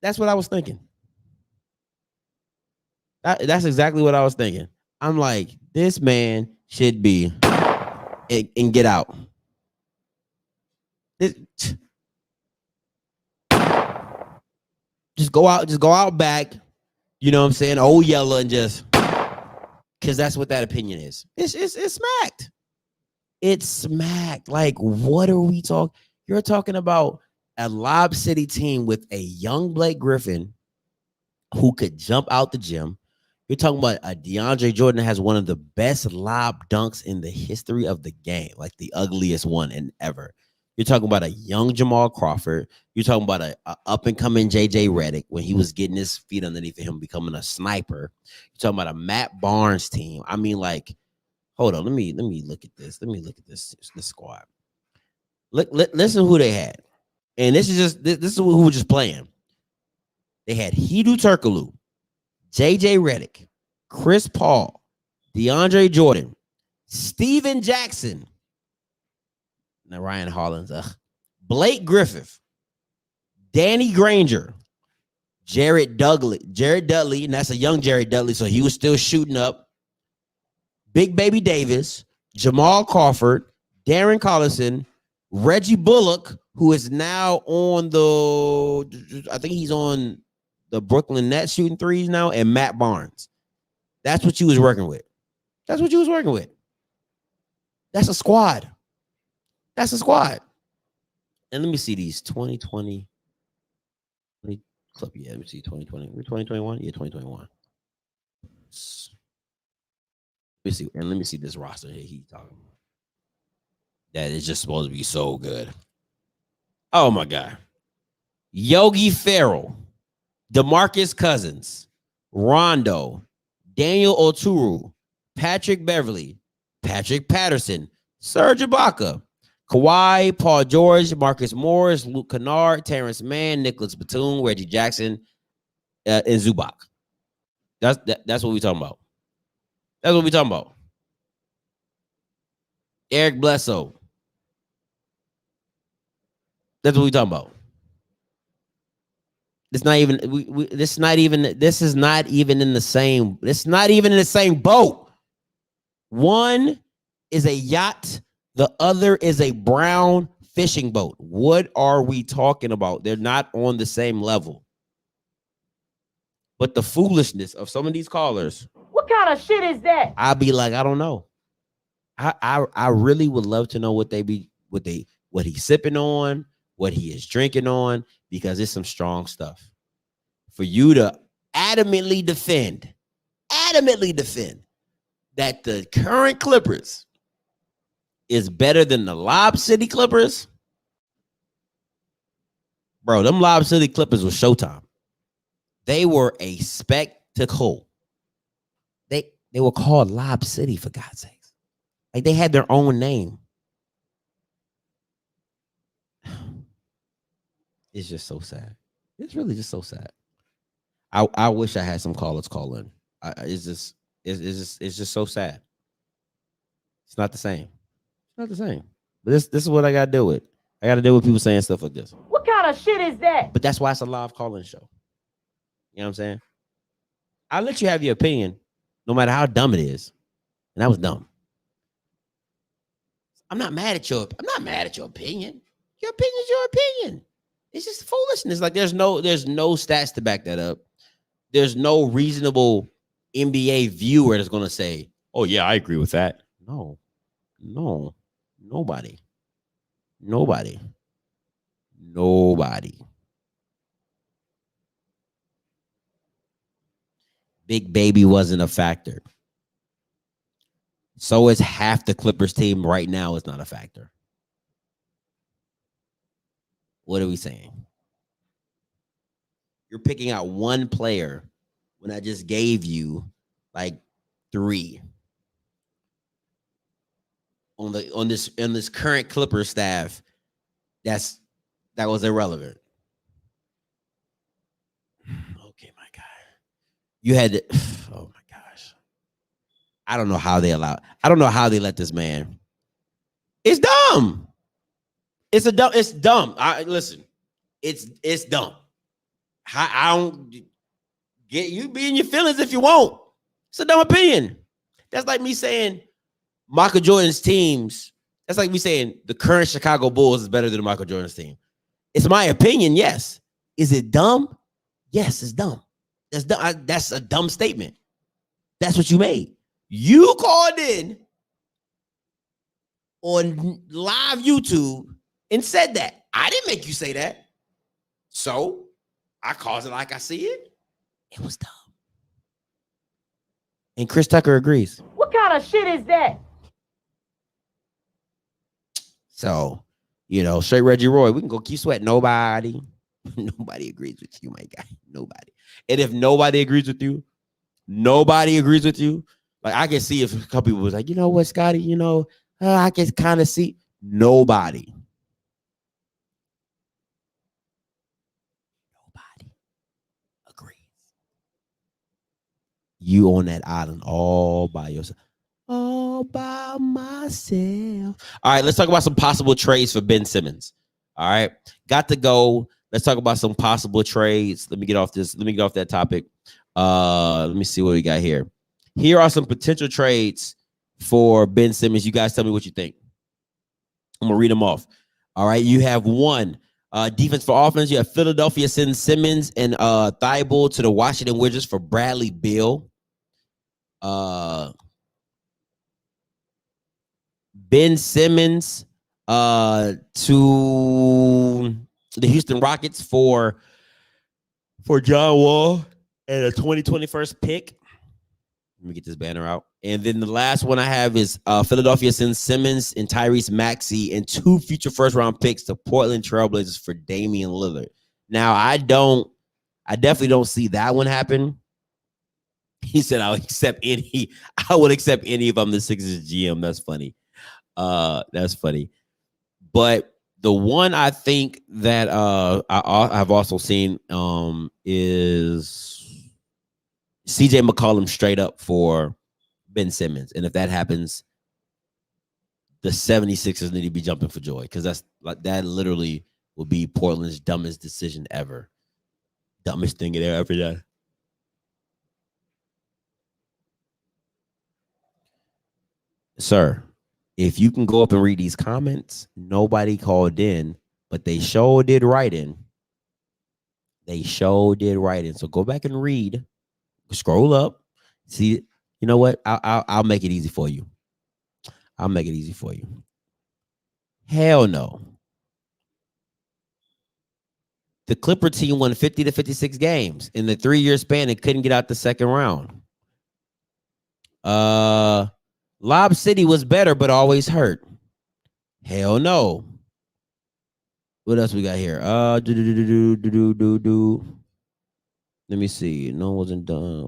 That's what I was thinking. That's exactly what I was thinking. I'm like, this man should be and get out. Just go out back. You know what I'm saying? Old yellow and just, because that's what that opinion is. It's smacked. It's smacked. Like, what are we talking? You're talking about a Lob City team with a young Blake Griffin who could jump out the gym. You're talking about a DeAndre Jordan that has one of the best lob dunks in the history of the game, like the ugliest one in ever. You're talking about a young Jamal Crawford. You're talking about a up-and-coming J.J. Redick when he was getting his feet underneath him, becoming a sniper. You're talking about a Matt Barnes team. I mean, like, hold on. Let me look at this. Let me look at this squad. Listen who they had. And this is who was just playing. They had Hedo Turkoglu, J.J. Redick, Chris Paul, DeAndre Jordan, Steven Jackson, now Ryan Hollins, Blake Griffith, Danny Granger, Jared Dudley, and that's a young Jared Dudley, so he was still shooting up. Big Baby Davis, Jamal Crawford, Darren Collison, Reggie Bullock, who is now on I think he's on the Brooklyn Nets shooting threes now, and Matt Barnes. That's what you was working with. That's a squad. And let me see these 2020 clip. Yeah, let me see 2020. 2021? Yeah, 2021. Let me see this roster here he's talking about. That is just supposed to be so good. Oh my God. Yogi Ferrell, DeMarcus Cousins, Rondo, Daniel Oturu, Patrick Beverly, Patrick Patterson, Serge Ibaka, Kawhi, Paul George, Marcus Morris, Luke Kennard, Terrence Mann, Nicholas Batum, Reggie Jackson, and Zubac. That's what we talking about. That's what we talking about. Eric Bledsoe. That's what we talking about. It's not even. This is not even in the same. It's not even in the same boat. One is a yacht. The other is a brown fishing boat. What are we talking about? They're not on the same level. But the foolishness of some of these callers. What kind of shit is that? I'll be like, I don't know. I really would love to know what he's sipping on, what he is drinking on, because it's some strong stuff. For you to adamantly defend that the current Clippers is better than the Lob City Clippers. Bro, them Lob City Clippers was Showtime. They were a spectacle. They were called Lob City, for God's sakes. Like, they had their own name. It's just so sad. It's really just so sad. I wish I had some callers call in. It's just so sad. It's not the same. It's not the same. But this is what I gotta deal with. I gotta deal with people saying stuff like this. What kind of shit is that? But that's why it's a live call-in show. You know what I'm saying? I'll let you have your opinion, no matter how dumb it is. And that was dumb. I'm not mad at your opinion. Your opinion is your opinion. It's just foolishness. Like, there's no stats to back that up. There's no reasonable NBA viewer that's gonna say, "Oh yeah, I agree with that." No, nobody. Big Baby wasn't a factor. So is half the Clippers team right now is not a factor. What are we saying? You're picking out one player when I just gave you like 3 on this current Clippers staff. That was irrelevant. Okay, my guy. You had to, oh my gosh. I don't know how they let this man. It's dumb. It's dumb. Listen, it's dumb. I don't get you be in your feelings if you won't. It's a dumb opinion. That's like me saying Michael Jordan's teams. That's like me saying the current Chicago Bulls is better than Michael Jordan's team. It's my opinion, yes. Is it dumb? Yes, it's dumb. That's dumb. That's a dumb statement. That's what you made. You called in on live YouTube and said that. I didn't make you say that. So I calls it like I see it. It was dumb. And Chris Tucker agrees. What kind of shit is that? So, straight Reggie Roy, we can go keep sweating. Nobody agrees with you, my guy. Nobody. And if nobody agrees with you, like, I can see if a couple people was like, you know what, Scotty, I can kind of see. Nobody agrees. You on that island all by yourself. All by myself. All right, let's talk about some possible trades for Ben Simmons. All right, got to go. Let's talk about some possible trades. Let me get off that topic. Let me see what we got here. Here are some potential trades for Ben Simmons. You guys tell me what you think. I'm gonna read them off. All right, you have one defense for offense. You have Philadelphia sends Simmons and Thibault to the Washington Wizards for Bradley Beal. Ben Simmons to the Houston Rockets for John Wall and a 2021 pick. Let me get this banner out. And then the last one I have is Philadelphia sends Simmons and Tyrese Maxey and 2 future first-round picks to Portland Trailblazers for Damian Lillard. Now, I definitely don't see that one happen. He said, "I'll accept any. I would accept any if I'm the Sixers GM." That's funny. That's funny. But the one I think that I've also seen is CJ McCollum straight up for Ben Simmons, and if that happens, the 76ers need to be jumping for joy because that literally will be Portland's dumbest decision ever, dumbest thing they ever done. Sir, if you can go up and read these comments, nobody called in, but they sure did write in. They sure did write in. So go back and read. Scroll up. See, you know what? I'll make it easy for you. I'll make it easy for you. Hell no. The Clipper team won 50 to 56 games in the 3-year span and couldn't get out the second round. Lob City was better, but always hurt. Hell no. What else we got here? Let me see. No one wasn't done.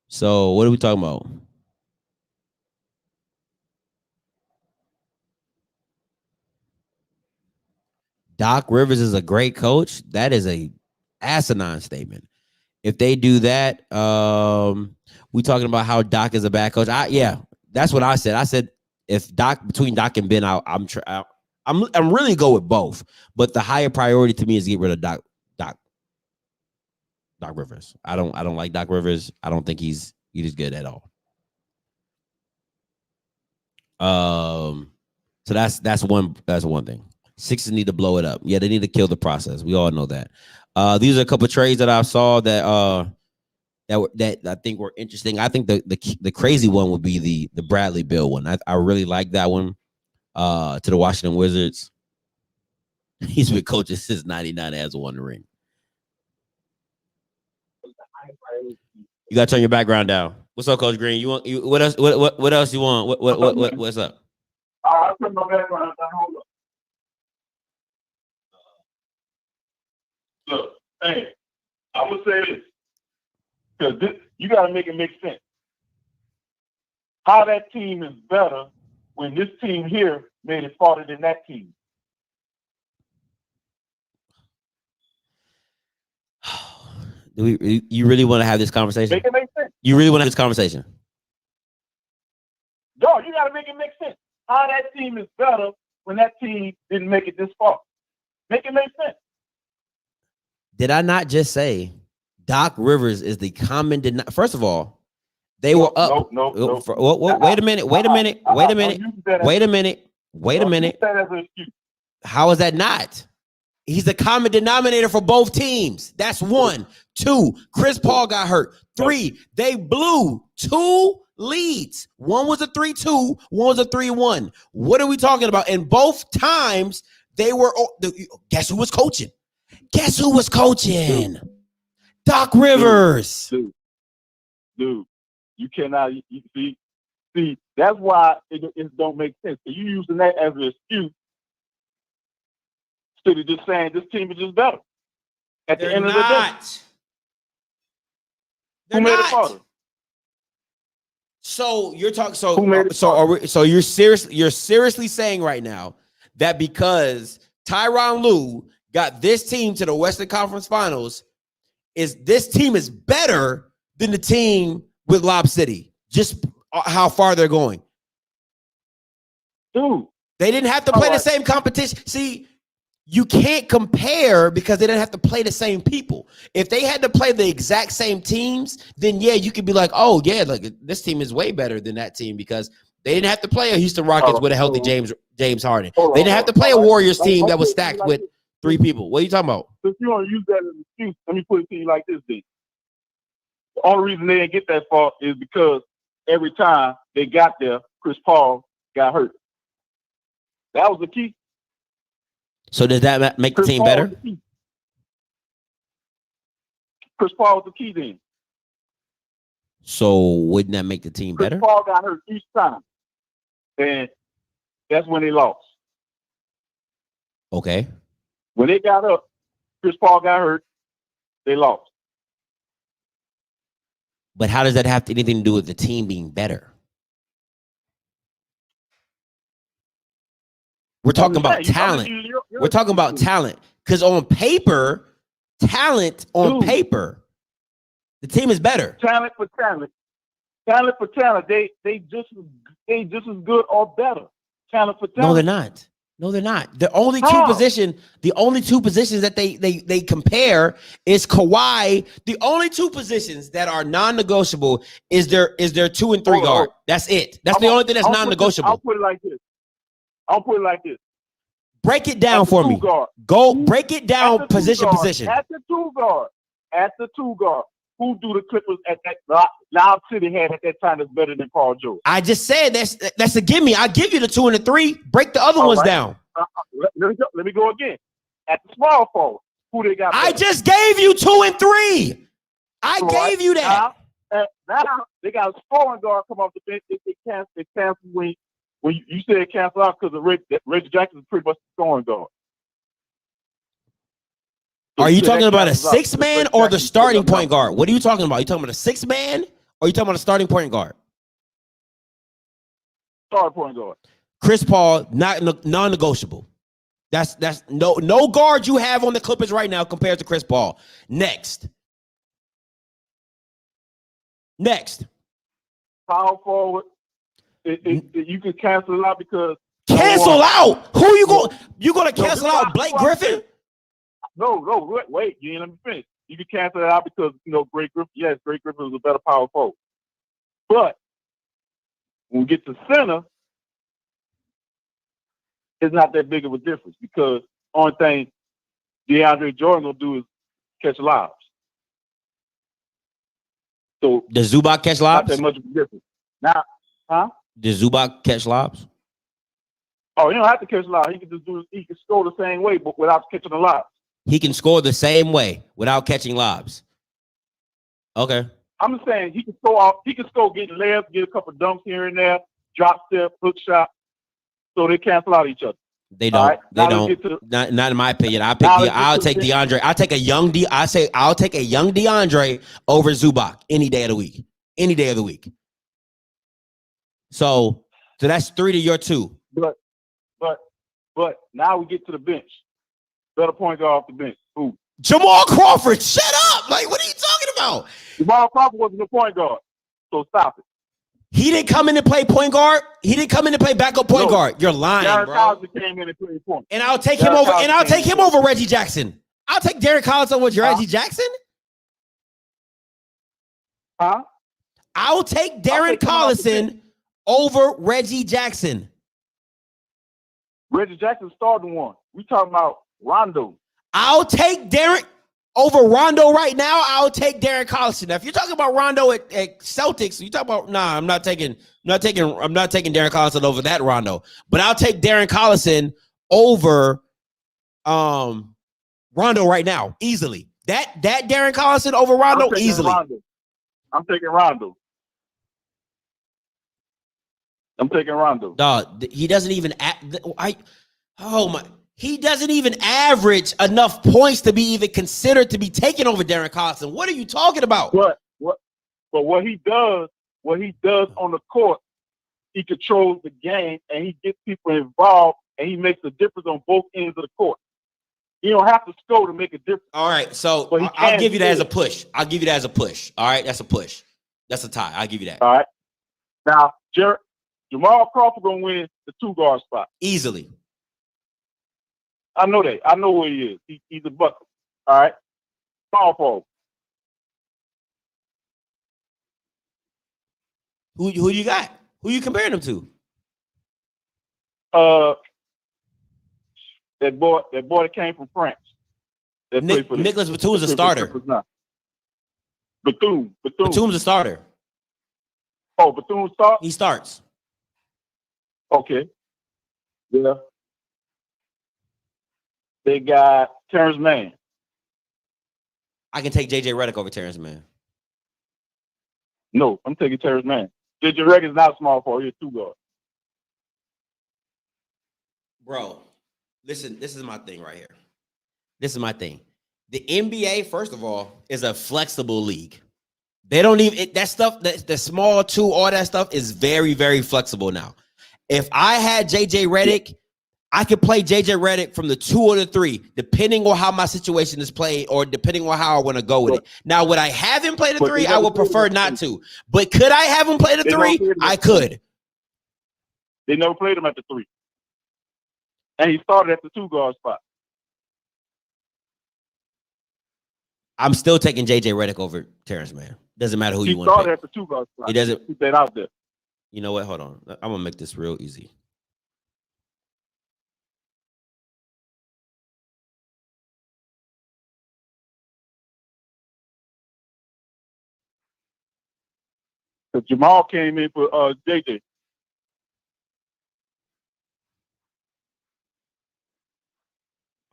So what are we talking about? Doc Rivers is a great coach. That is a asinine statement. If they do that, we talking about how Doc is a bad coach. Yeah, that's what I said. I said if between Doc and Ben, I'm really go with both. But the higher priority to me is get rid of Doc Rivers. I don't like Doc Rivers. I don't think he's good at all. So that's one thing. Sixers need to blow it up. Yeah, they need to kill the process. We all know that. These are a couple of trades that I saw that I think were interesting. I think the crazy one would be the Bradley Beal one. I really like that one. To the Washington Wizards. He's been coaching since '99, has won the ring. You gotta turn your background down. What's up, Coach Green? What else? What else you want? What's up? I put my background down. Hold up. Look, hey, I'm gonna say this because you gotta make it make sense. How that team is better when this team here made it farther than that team. You really want to have this conversation? Make it make sense. You really want to have this conversation? No, you got to make it make sense. How that team is better when that team didn't make it this far. Make it make sense. Did I not just say Doc Rivers is the common denominator? First of all, they were up. No. Wait a minute. How is that not? He's the common denominator for both teams. That's 1. 2, Chris Paul got hurt. 3, they blew 2 leads. One was a 3-2, one was a 3-1. What are we talking about? And both times they were. Guess who was coaching? Guess who was coaching? Doc Rivers. Dude, you cannot. You see, that's why it don't make sense. You using that as an excuse instead of just saying this team is just better. At the end of the day, who made it harder? So you're talking. So you're seriously saying right now that because Tyronn Lue got this team to the Western Conference Finals, this team is better than the team with Lob City? Just how far they're going, dude. They didn't have to play the same competition. See, you can't compare because they didn't have to play the same people. If they had to play the exact same teams, then yeah, you could be like, oh yeah, like this team is way better than that team because they didn't have to play a Houston Rockets with a healthy James Harden. They didn't have to play a Warriors team that was stacked with 3 people. What are you talking about? If you want to use that as an excuse, let me put it to you like this, D. The only reason they didn't get that far is because every time they got there, Chris Paul got hurt. That was the key. So does that make the team better? Chris Paul was the key then. So wouldn't that make the team better? Chris Paul got hurt each time. And that's when they lost. Okay. When they got up, Chris Paul got hurt. They lost. But how does that have anything to do with the team being better? We're talking about talent. We're talking about talent. Because on paper, talent on paper, the team is better. Talent for talent. Talent for talent. They just as good or better. Talent for talent. No, they're not. No, they're not. The only two positions that they compare is Kawhi. The only two positions that are non-negotiable is their 2 and 3 guard. That's it. That's the only thing that's non-negotiable. I'll put it like this. Break it down for me. Go break it down position. At the two guard. Who do the Clippers at that Loud City had at that time that's better than Paul George? I just said that's a gimme. I'll give you the 2 and the 3. Break the other ones down. Let me go again. At the small forward, who they got? I just gave you 2 and 3. I gave you that. Now they got a scoring guard come off the bench. They cancel when you said cancel out because of Reggie Jackson is pretty much the scoring guard. Are you talking about a 6-man or the starting point guard? What are you talking about? Are you talking about a 6-man or are you talking about a starting point guard? Starting point guard. Chris Paul, non-negotiable. That's no guard you have on the Clippers right now compared to Chris Paul. Next. Power forward. You can cancel it out because cancel out. Who you going to cancel out? Blake Griffin? No, wait. You ain't let me finish. You can cancel it out because Great Griffin. Yes, Great Griffin was a better power forward. But when we get to center, it's not that big of a difference because only thing DeAndre Jordan gonna do is catch lobs. So does Zubac catch lobs? Not that much of a difference. Now, Does Zubac catch lobs? Oh, you don't have to catch lobs. He can score the same way, but without catching the lobs. He can score the same way without catching lobs. Okay. I'm just saying he can score. He can score getting layups, get a couple dunks here and there, drop step, hook shot. So they cancel out each other. They don't. Right? They don't. Not in my opinion. I'll take DeAndre. I'll take a young DeAndre over Zubac any day of the week. Any day of the week. So that's 3 to your 2. But now we get to the bench. Better point guard off the bench. Who? Jamal Crawford. Shut up. Like, what are you talking about? Jamal Crawford wasn't a point guard. So stop it. He didn't come in to play point guard. He didn't come in to play backup point guard. You're lying, Derek bro. Collins came in and played point. And I'll take him over. And I'll take him over Reggie Jackson. I'll take Derek Collins over Reggie Jackson. Huh? I'll take Darren Collison over Reggie Jackson. Reggie Jackson started one. We talking about Rondo. I'll take Derek over Rondo right now. I'll take Darren Collison. Now, if you're talking about Rondo at Celtics, you talk about I'm not taking Darren Collison over that Rondo. But I'll take Darren Collison over Rondo right now, easily. That Darren Collison over Rondo easily. I'm taking Rondo. Dog, he doesn't even he doesn't even average enough points to be even considered to be taken over Darren Collison. What are you talking about? But what he does on the court, he controls the game and he gets people involved and he makes a difference on both ends of the court. You don't have to score to make a difference. All right, so I'll give you that as a push. All right, that's a push. That's a tie. I'll give you that. All right. Now, Jamal Crawford gonna win the 2-guard spot easily. I know that. I know where he is. He's a bucket. All right. Small forward. Who you got? Who you comparing him to? That boy that came from France. Nicholas Batum is a starter. Batum's a starter. Oh, Batum starts? He starts. Okay. Yeah. They got Terrence Mann. I can take J.J. Redick over Terrence Mann. No, I'm taking Terrence Mann. J.J. Redick is not small forward. He's 2-guard. Bro, listen, this is my thing right here. This is my thing. The NBA, first of all, is a flexible league. They don't even that stuff. The small two, all that stuff is very, very flexible now. If I had JJ Redick, I could play JJ Redick from the 2 or the 3, depending on how my situation is played or depending on how I want to go with it. Now, would I have him play the 3? I would prefer not to. But could I have him play the 3? I could. They never played him at the 3. And he started at the 2 guard spot. I'm still taking JJ Redick over Terrence Mann. Doesn't matter who you want to pick. He started at the 2 guard spot. It doesn't. Keep that out there. You know what? Hold on. I'm going to make this real easy. Because Jamal came in for JJ.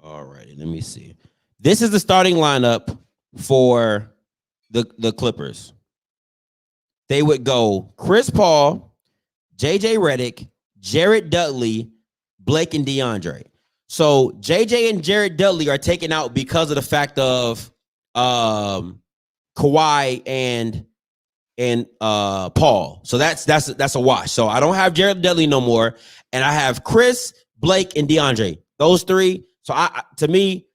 All righty, let me see. This is the starting lineup for the Clippers. They would go Chris Paul, JJ Redick, Jared Dudley, Blake, and DeAndre. So JJ and Jared Dudley are taken out because of the fact of Kawhi and Paul. So that's a wash. So I don't have Jared Dudley no more, and I have Chris, Blake, and DeAndre. Those 3. So to me,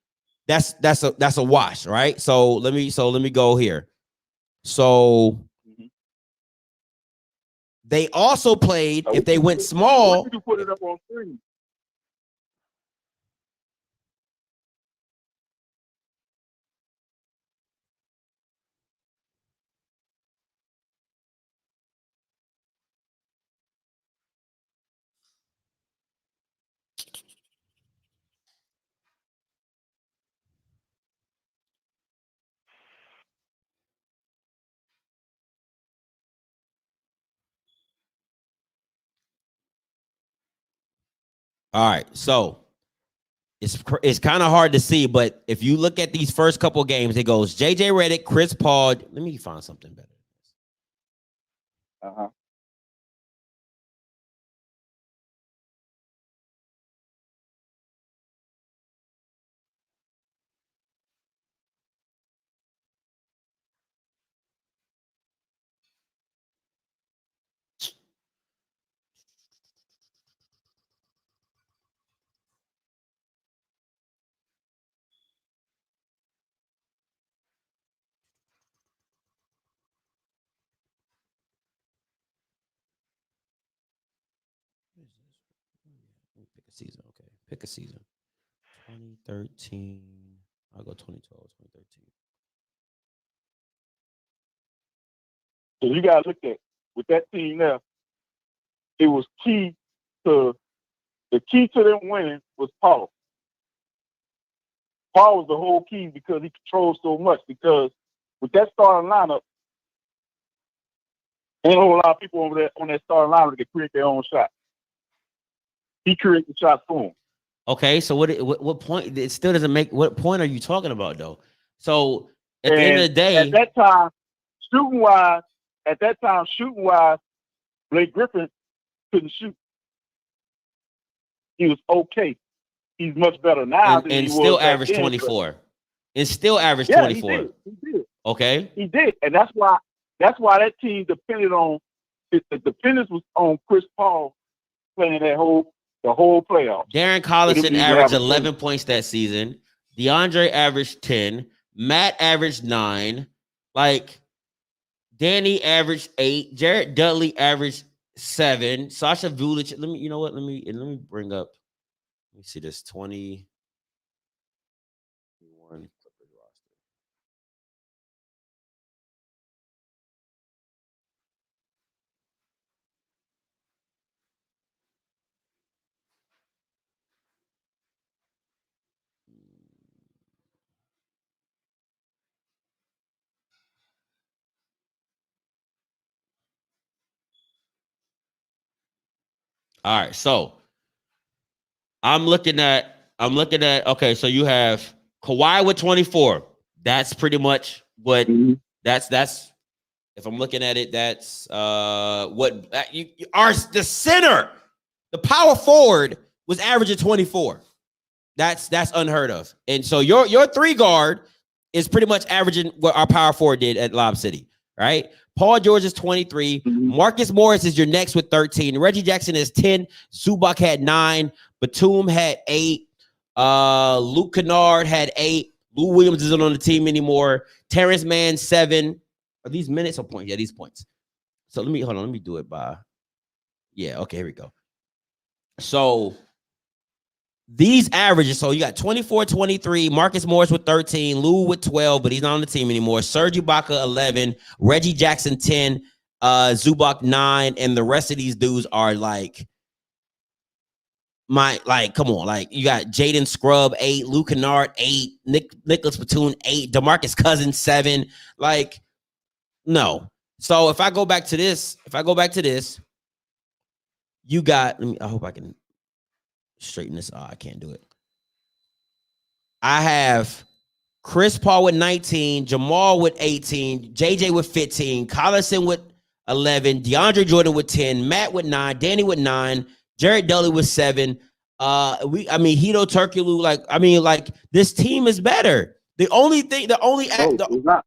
that's a wash, right? So let me go here. So they also played if they went small. You put it up on screen. All right, so it's kind of hard to see, but if you look at these first couple games, it goes JJ Redick, Chris Paul. Let me find something better. Uh-huh. Pick a season, okay. Pick a season. 2013. I'll go 2012, 2013. So you gotta look at with that team there, it was key to them winning was Paul. Paul was the whole key because he controlled so much. Because with that starting lineup, ain't a whole lot of people over there on that starting lineup that can create their own shot. He created the shots for him. Okay, so what point? It still doesn't make. What point are you talking about though? So at the end of the day, at that time, shooting wise, Blake Griffin couldn't shoot. He was okay. He's much better now than and he still was averaged 24. And still averaged 24. He did. Okay. He did. And that's why that team depended on the dependence was on Chris Paul playing the whole playoff. Darren Collison averaged 11 points that season. DeAndre averaged 10. Matt averaged 9. Like Danny averaged 8. Jared Dudley averaged 7. Sasha Vulic. Let me bring up. Let me see this 21 Clippers roster. All right, so I'm looking at okay, so you have Kawhi with 24. That's pretty much what that's if I'm looking at it, that's what you are. The center, the power forward was averaging 24. That's unheard of. And so your 3 guard is pretty much averaging what our power forward did at Lob City, right? Paul George is 23. Marcus Morris is your next with 13. Reggie Jackson is 10. Zubac had 9. Batum had 8. Luke Kennard had 8. Lou Williams isn't on the team anymore. Terrence Mann 7. Are these minutes or points? Yeah, these points. So let me do it by. Yeah, okay, here we go. So these averages, so you got 24, 23, Marcus Morris with 13, Lou with 12, but he's not on the team anymore. Serge Ibaka 11, Reggie Jackson 10, Zubac 9, and the rest of these dudes are like come on, like you got Jaden Scrub 8, Luke Kennard 8, Nicholas Batum 8, DeMarcus Cousins 7. Like, no. So if I go back to this, you got. I hope I can straighten this. Oh, I can't do it. I have Chris Paul with 19, Jamal with 18, JJ with 15, Collison with 11, DeAndre Jordan with 10, Matt with 9, Danny with 9, Jared Dudley with 7. Hito Turkoglu, like this team is better. It's not.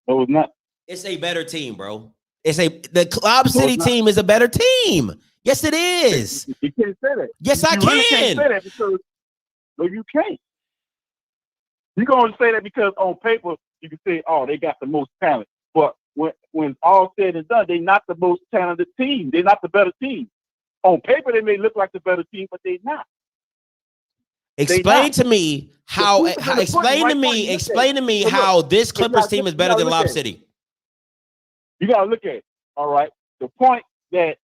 No, it's not. It's a better team, bro. The Club City team is a better team. Yes, it is. You can't say that. Yes, I can. Really can't say that because no, you can't. You're going to say that because on paper you can say, oh, they got the most talent. But when all said and done, they're not the most talented team. They're not the better team. On paper, they may look like the better team, but they're not. Explain to me how this Clippers team is better than Lob City. You got to look at it. All right. The point that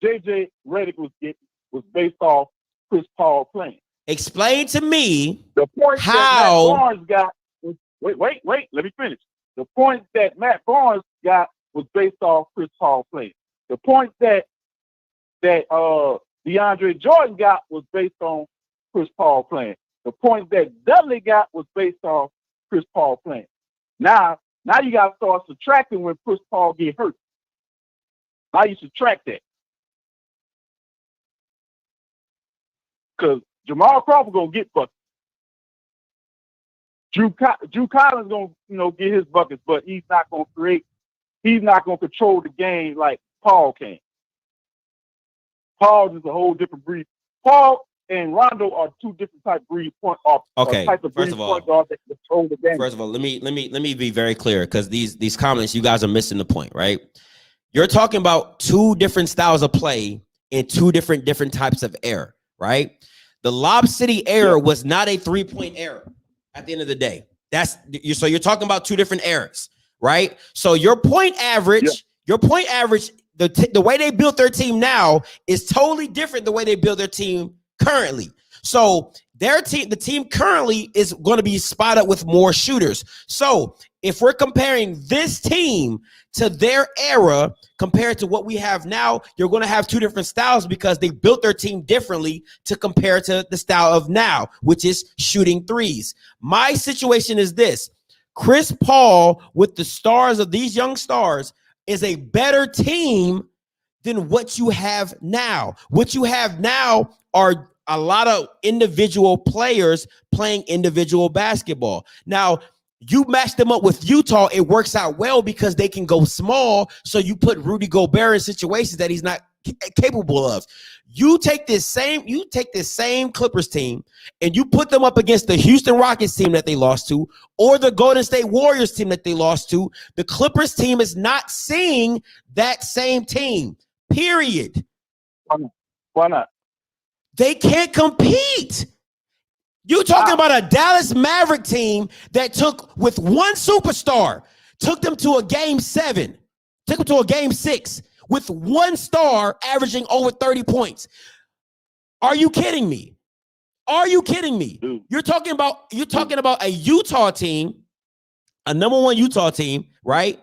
JJ Redick was getting was based off Chris Paul playing. Explain to me the point how that Matt Barnes got. Wait. Let me finish. The point that Matt Barnes got was based off Chris Paul playing. The point that DeAndre Jordan got was based on Chris Paul playing. The point that Dudley got was based off Chris Paul playing. Now you got to start subtracting when Chris Paul get hurt. Now you subtract that. Because Jamal Crawford gonna get buckets. Drew Collins gonna get his buckets, but he's not gonna create. He's not gonna control the game like Paul can. Paul is a whole different breed. Paul and Rondo are 2 different type of breed point off. Okay. Type of First of all, that control the game. First of all, let me be very clear because these comments, you guys are missing the point, right? You're talking about 2 different styles of play and 2 different types of error, right? The Lob City error was not a 3-point error at the end of the day. So you're talking about 2 different errors, right? So your point average, the way they built their team now is totally different the way they build their team currently. So the team currently is going to be spotted with more shooters. So if we're comparing this team to their era compared to what we have now, you're going to have 2 different styles because they built their team differently to compare to the style of now, which is shooting threes. My situation is this: Chris Paul with the stars of these young stars is a better team than what you have now. What you have now are a lot of individual players playing individual basketball. Now, you match them up with Utah, it works out well because they can go small. So you put Rudy Gobert in situations that he's not capable of. You take this same Clippers team and you put them up against the Houston Rockets team that they lost to, or the Golden State Warriors team that they lost to. The Clippers team is not seeing that same team, period. Why not? They can't compete. You're talking about a Dallas Maverick team that took with one superstar, took them to a game 7, took them to a game 6 with one star averaging over 30 points. Are you kidding me? Dude. You're talking about a Utah team, a number 1 Utah team, right?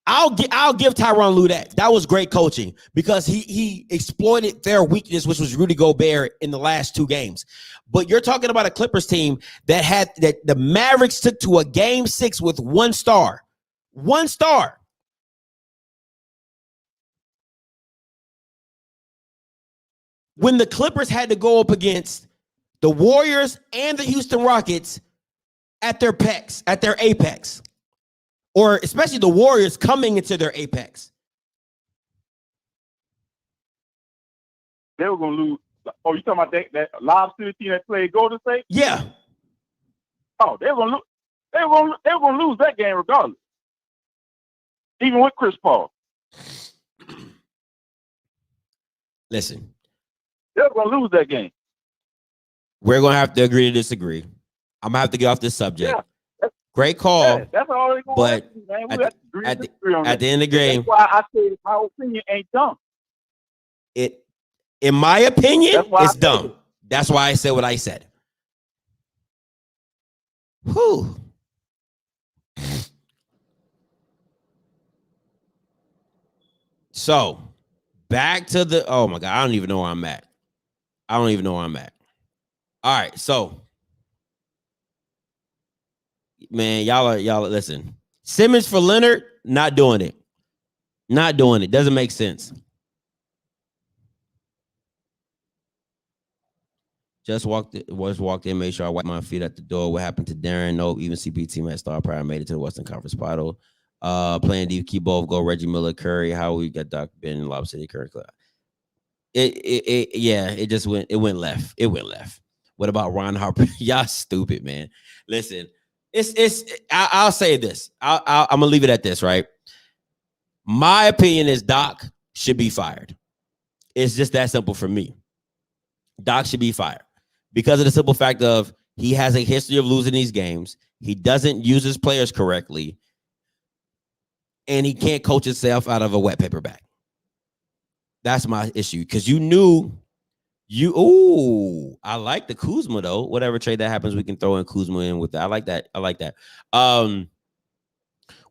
I'll give Tyronn Lue that. That was great coaching because he exploited their weakness, which was Rudy Gobert in the last 2 games. But you're talking about a Clippers team that the Mavericks took to a game 6 with one star. One star. When the Clippers had to go up against The Warriors and the Houston Rockets at their apex, or especially the Warriors coming into their apex. They were gonna lose. Oh, you talking about that live city team that played Golden State? Yeah. Oh, they were gonna lose. They were gonna lose that game regardless, even with Chris Paul. Listen, they were gonna lose that game. We're gonna have to agree to disagree. I'm gonna have to get off this subject. Yeah, great call. Yeah, that's all they're gonna do, man. We have to agree to disagree on at the end of the game, that's why I say my opinion ain't dumb. In my opinion, it's dumb. That's why I said what I said. Whew. So, back to the, oh my God, I don't even know where I'm at. All right, so, man, y'all listen. Simmons for Leonard, not doing it. Doesn't make sense. Just walked in, made sure I wiped my feet at the door. What happened to Darren? Nope. Even CP team at Star Pride made it to the Western Conference Final. Playing deep, keep both go. Reggie Miller, Curry. How we got Doc Ben and Lob City, Curry. It just went left. It went left. What about Ron Harper? Y'all stupid, man. Listen, I'll say this. I'm gonna leave it at this, right? My opinion is Doc should be fired. It's just that simple for me. Doc should be fired because of the simple fact of he has a history of losing these games. He doesn't use his players correctly, and he can't coach himself out of a wet paper bag. That's my issue because I like the Kuzma though. Whatever trade that happens, we can throw in Kuzma in with that. I like that.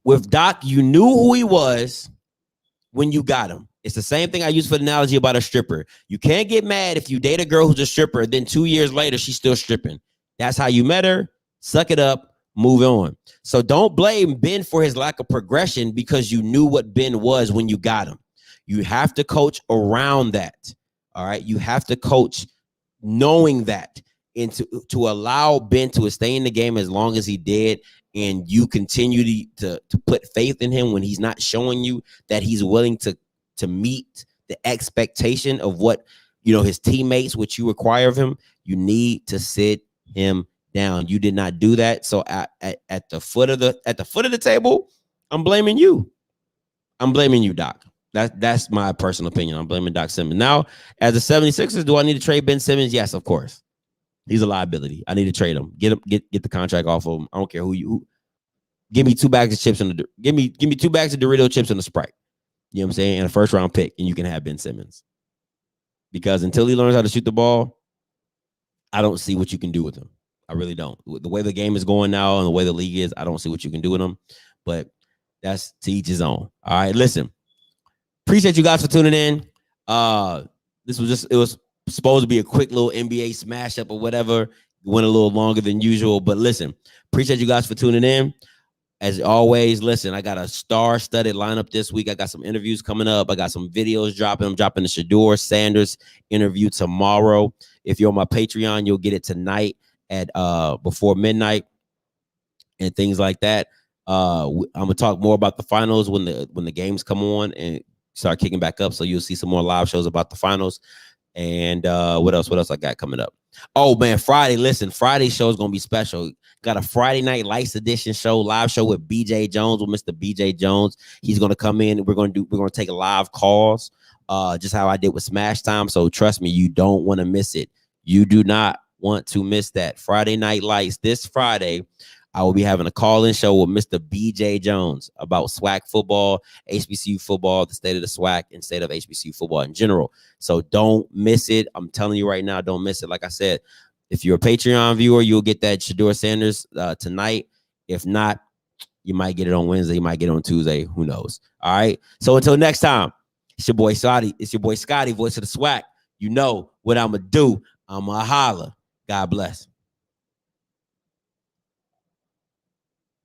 With Doc, you knew who he was when you got him. It's the same thing I use for the analogy about a stripper. You can't get mad if you date a girl who's a stripper, then 2 years later, she's still stripping. That's how you met her. Suck it up. Move on. So don't blame Ben for his lack of progression because you knew what Ben was when you got him. You have to coach around that. All right. You have to coach knowing that and to allow Ben to stay in the game as long as he did. And you continue to put faith in him when he's not showing you that he's willing to meet the expectation of what, his teammates, what you require of him. You need to sit him down. You did not do that. So at the foot of the table, I'm blaming you. Doc. That's my personal opinion. I'm blaming Doc Simmons. Now, as the 76ers, do I need to trade Ben Simmons? Yes, of course. He's a liability. I need to trade him. Get the contract off of him. I don't care who give me 2 bags of chips give me 2 bags of Dorito chips and a Sprite. You know what I'm saying? And a first round pick, and you can have Ben Simmons. Because until he learns how to shoot the ball, I don't see what you can do with him. I really don't. The way the game is going now and the way the league is, I don't see what you can do with him. But that's to each his own. All right, listen. Appreciate you guys for tuning in. It was supposed to be a quick little NBA smash up or whatever. It went a little longer than usual. But listen, appreciate you guys for tuning in. As always, listen, I got a star-studded lineup this week. I got some interviews coming up. I got some videos dropping. I'm dropping the Shador Sanders interview tomorrow. If you're on my Patreon, you'll get it tonight at before midnight and things like that. I'm gonna talk more about the finals when the games come on and start kicking back up. So you'll see some more live shows about the finals. And what else I got coming up? Oh man, Friday. Listen, Friday's show is gonna be special. Got a Friday Night Lights edition show, live show with BJ Jones, with Mr. BJ Jones. He's gonna come in. We're gonna take live calls, just how I did with Smash Time. So trust me, you don't want to miss it. You do not want to miss that. Friday Night Lights this Friday. I will be having a call-in show with Mr. BJ Jones about SWAC football, HBCU football, the state of the SWAC, and state of HBCU football in general. So don't miss it. I'm telling you right now, don't miss it. Like I said, if you're a Patreon viewer, you'll get that Shador Sanders tonight. If not, you might get it on Wednesday. You might get it on Tuesday. Who knows? All right. So until next time, it's your boy Scotty. It's your boy Scotty, voice of the SWAC. You know what I'm going to do. I'm going to holler. God bless.